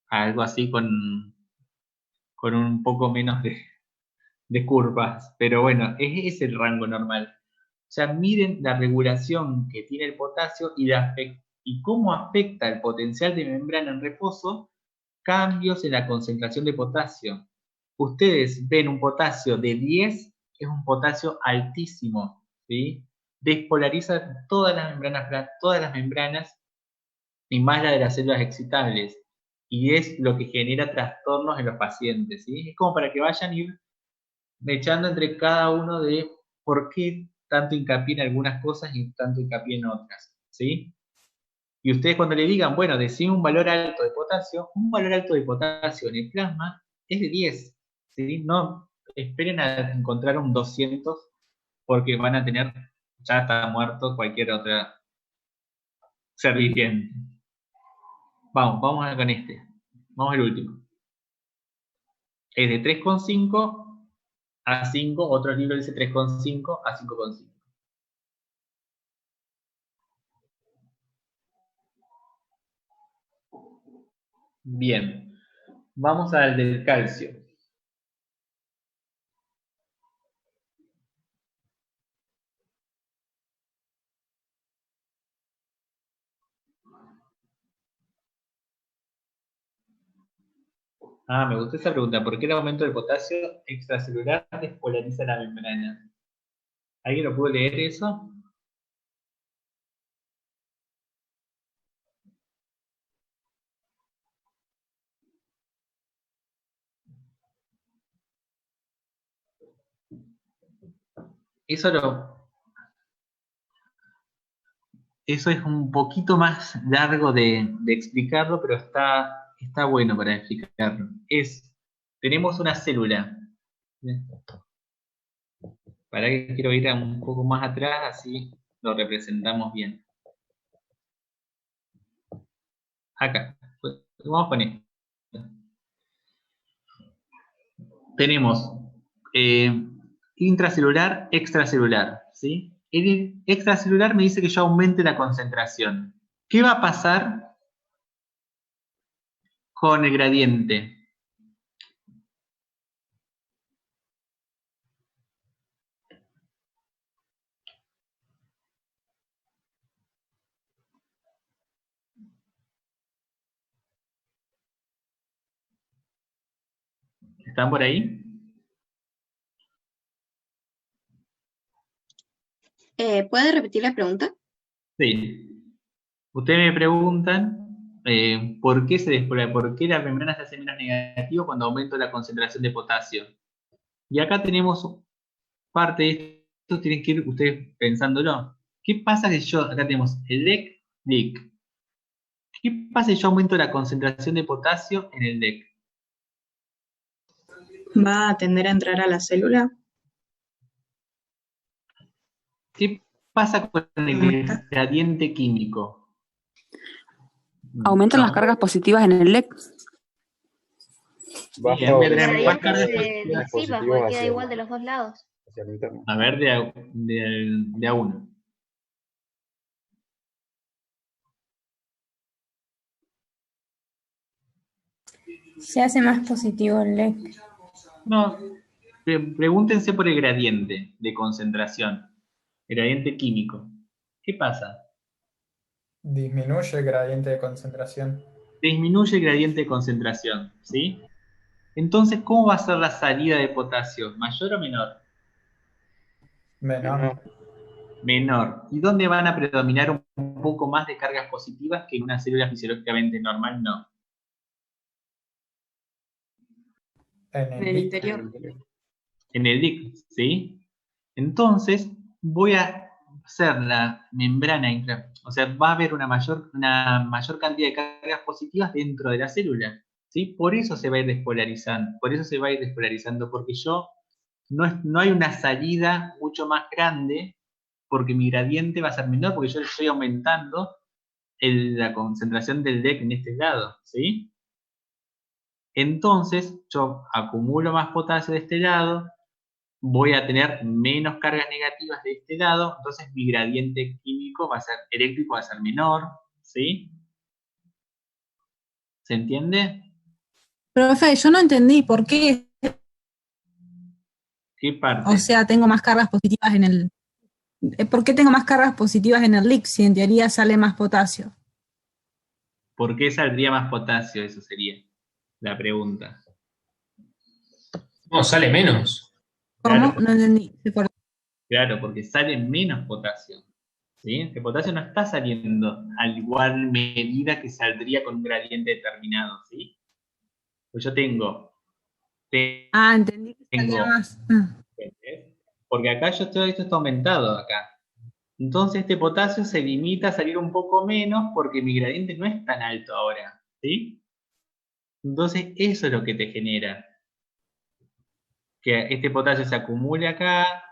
Algo así con un poco menos de curvas, pero bueno, ese es el rango normal. O sea, miren la regulación que tiene el potasio y cómo afecta el potencial de membrana en reposo, cambios en la concentración de potasio. Ustedes ven un potasio de 10, es un potasio altísimo, ¿sí? Despolariza todas las membranas y más la de las células excitables. Y es lo que genera trastornos en los pacientes, ¿sí? Es como para que vayan a ir echando entre cada uno de por qué tanto hincapié en algunas cosas y tanto hincapié en otras, ¿sí? Y ustedes cuando le digan, bueno, decime un valor alto de potasio, un valor alto de potasio en el plasma es de 10, ¿sí? No esperen a encontrar un 200 porque van a tener, ya está muerto cualquier otra ser viviente. Vamos con este. Vamos al último. Es de 3,5 a 5, otro libro dice 3,5 a 5,5. Bien, vamos al del calcio. Ah, me gustó esa pregunta. ¿Por qué el aumento del potasio extracelular despolariza la membrana? ¿Alguien lo pudo leer eso? Eso es un poquito más largo de explicarlo, pero está bueno para explicarlo. Tenemos una célula. Para que quiero ir un poco más atrás, así lo representamos bien. Acá. Vamos con esto. Tenemos intracelular, extracelular, ¿sí? El extracelular me dice que yo aumente la concentración. ¿Qué va a pasar con el gradiente? ¿Están por ahí? ¿Puede repetir la pregunta? Sí. Ustedes me preguntan por qué la membrana se hace menos negativo cuando aumento la concentración de potasio. Y acá tenemos parte de esto, tienen que ir ustedes pensándolo. ¿Qué pasa si acá tenemos el DEC? ¿Qué pasa si yo aumento la concentración de potasio en el DEC? ¿Va a tender a entrar a la célula? ¿Qué pasa con el gradiente químico? Aumentan las cargas positivas en el LEC. Bien, voy a tener más Se cargas disipa porque queda igual de los dos lados. A ver, de a uno. Se hace más positivo el LEC. No, pregúntense por el gradiente de concentración. gradiente químico. ¿Qué pasa? Disminuye el gradiente de concentración. Disminuye el gradiente de concentración, ¿sí? Entonces, ¿cómo va a ser la salida de potasio? ¿Mayor o menor? Menor. Menor. ¿Y dónde van a predominar un poco más de cargas positivas que en una célula fisiológicamente normal? No. En el interior. En el LIC, ¿sí? Entonces, voy a hacer la membrana, o sea, va a haber una mayor cantidad de cargas positivas dentro de la célula, ¿sí? Por eso se va a ir despolarizando, porque no hay una salida mucho más grande, porque mi gradiente va a ser menor, porque yo estoy aumentando la concentración del DEC en este lado, ¿sí? Entonces, yo acumulo más potasio de este lado, voy a tener menos cargas negativas de este lado, entonces mi gradiente químico eléctrico va a ser menor, ¿sí? ¿Se entiende? Profe, yo no entendí por qué. ¿Qué parte? O sea, tengo más cargas positivas en el... ¿Por qué tengo más cargas positivas en el LIC si en teoría sale más potasio? ¿Por qué saldría más potasio? Eso sería la pregunta. No, sale menos. ¿Cómo? Claro, No entendí. claro, porque sale menos potasio, ¿sí? El potasio no está saliendo a igual medida que saldría con un gradiente determinado, ¿sí? Pues yo tengo entendí que salía más. ¿entendés? Porque acá esto está aumentado acá. Entonces este potasio se limita a salir un poco menos porque mi gradiente no es tan alto ahora, ¿sí? Entonces eso es lo que te genera. Que este potasio se acumule acá,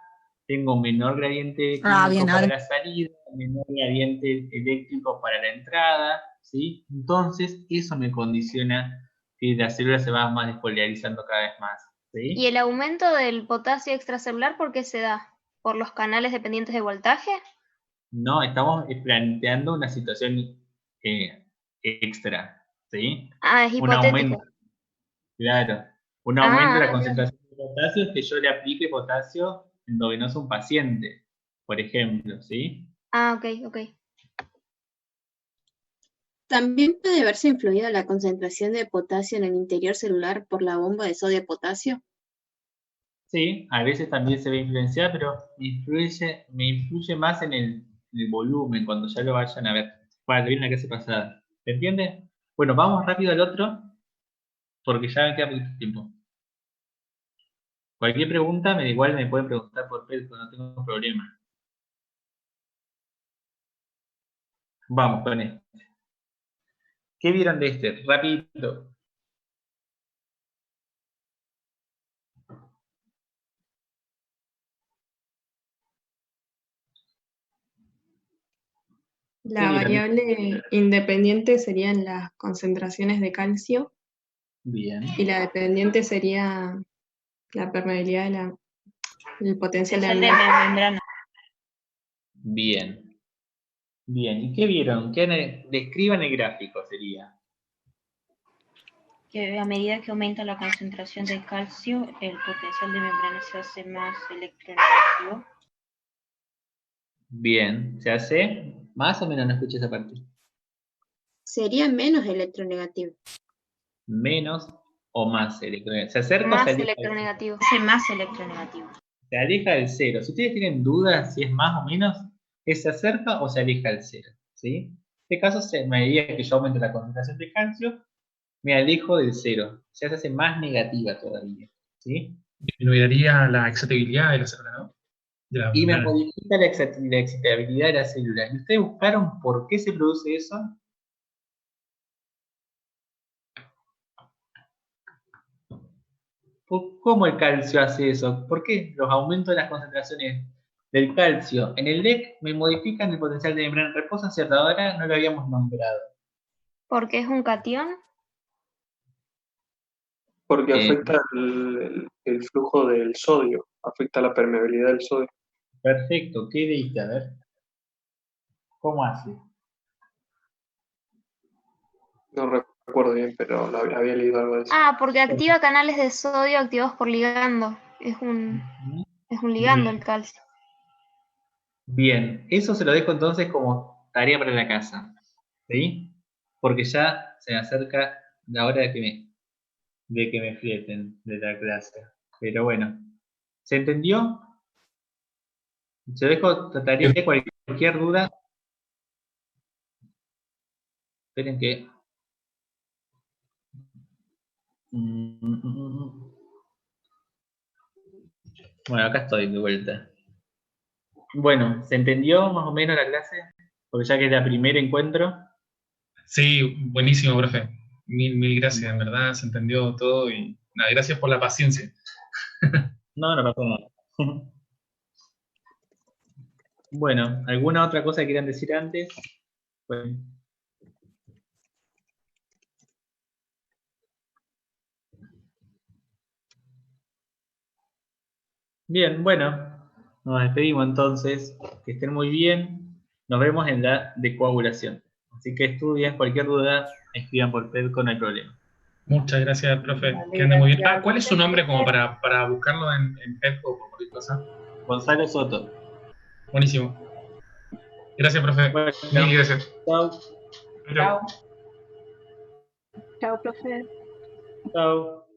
tengo menor gradiente químico para la salida, menor gradiente eléctrico para la entrada, ¿sí? Entonces eso me condiciona que la célula se va más despolarizando cada vez más, ¿sí? ¿Y el aumento del potasio extracelular por qué se da? ¿Por los canales dependientes de voltaje? No, estamos planteando una situación extra, ¿sí? Ah, es Un hipotético. aumento, claro, un aumento de la concentración de potasio es que yo le aplique potasio endovenoso a un paciente, por ejemplo, ¿sí? Ah, ok. ¿También puede verse influida la concentración de potasio en el interior celular por la bomba de sodio-potasio? Sí, a veces también se ve influenciada, pero me influye más en el volumen, cuando ya lo vayan a ver. Para que viene la clase pasada. ¿Se entiende? Bueno, vamos rápido al otro, porque ya me queda poquito tiempo. Cualquier pregunta, igual me pueden preguntar por Facebook, no tengo problema. Vamos con este. ¿Qué vieron de este? Rapidito. La variable independiente serían las concentraciones de calcio. Bien. Y la dependiente sería la permeabilidad el potencial de membrana. Bien. Bien. ¿Y qué vieron? Describan el gráfico, sería. Que a medida que aumenta la concentración de calcio, el potencial de membrana se hace más electronegativo. Bien. ¿Se hace? Más o menos no escuché esa parte. Sería menos electronegativo. Menos o más electronegativo. ¿Se acerca más o se aleja? Electronegativo. Hace más electronegativo. Se aleja del cero. Si ustedes tienen dudas si es más o menos, ¿se acerca o se aleja del cero? ¿Sí? En este caso, a medida que yo aumento la concentración de calcio, me alejo del cero. Se hace más negativa todavía. ¿Sí? Disminuiría la excitabilidad de la célula, ¿no? Y me modifica la excitabilidad de la célula. ¿Y ustedes buscaron por qué se produce eso? ¿Cómo el calcio hace eso? ¿Por qué los aumentos de las concentraciones del calcio en el DEC me modifican el potencial de membrana en reposo? Hasta ahora no lo habíamos nombrado. ¿Porque es un catión? Porque afecta el flujo del sodio, afecta la permeabilidad del sodio. Perfecto, ¿qué leíste? A ver. ¿Cómo hace? No recuerdo bien, pero había leído algo de eso. Ah, porque activa canales de sodio activados por ligando. Es un ligando el calcio. Bien, eso se lo dejo entonces como tarea para la casa, ¿sí? Porque ya se acerca la hora de que me flieten de la clase. Pero bueno, ¿se entendió? Se dejo tarea de cualquier duda. Esperen que... Bueno, acá estoy de vuelta. Bueno, ¿se entendió más o menos la clase? Porque ya que es la primer encuentro. Sí, buenísimo, profe. Mil gracias, en verdad, se entendió todo y nada, gracias por la paciencia. No, no pasó nada. Bueno, ¿alguna otra cosa que quieran decir antes? Bueno. Bien, bueno, nos despedimos entonces. Que estén muy bien. Nos vemos en la de coagulación. Así que estudien, cualquier duda, escriban por PEDCO, no hay problema. Muchas gracias, profe. Que ande muy bien. ¿Cuál es su nombre como para buscarlo en PEDCO o por cualquier cosa? Gonzalo Soto. Buenísimo. Gracias, profe. Bueno, mil gracias. Chao. Chao. Chao, profe. Chao.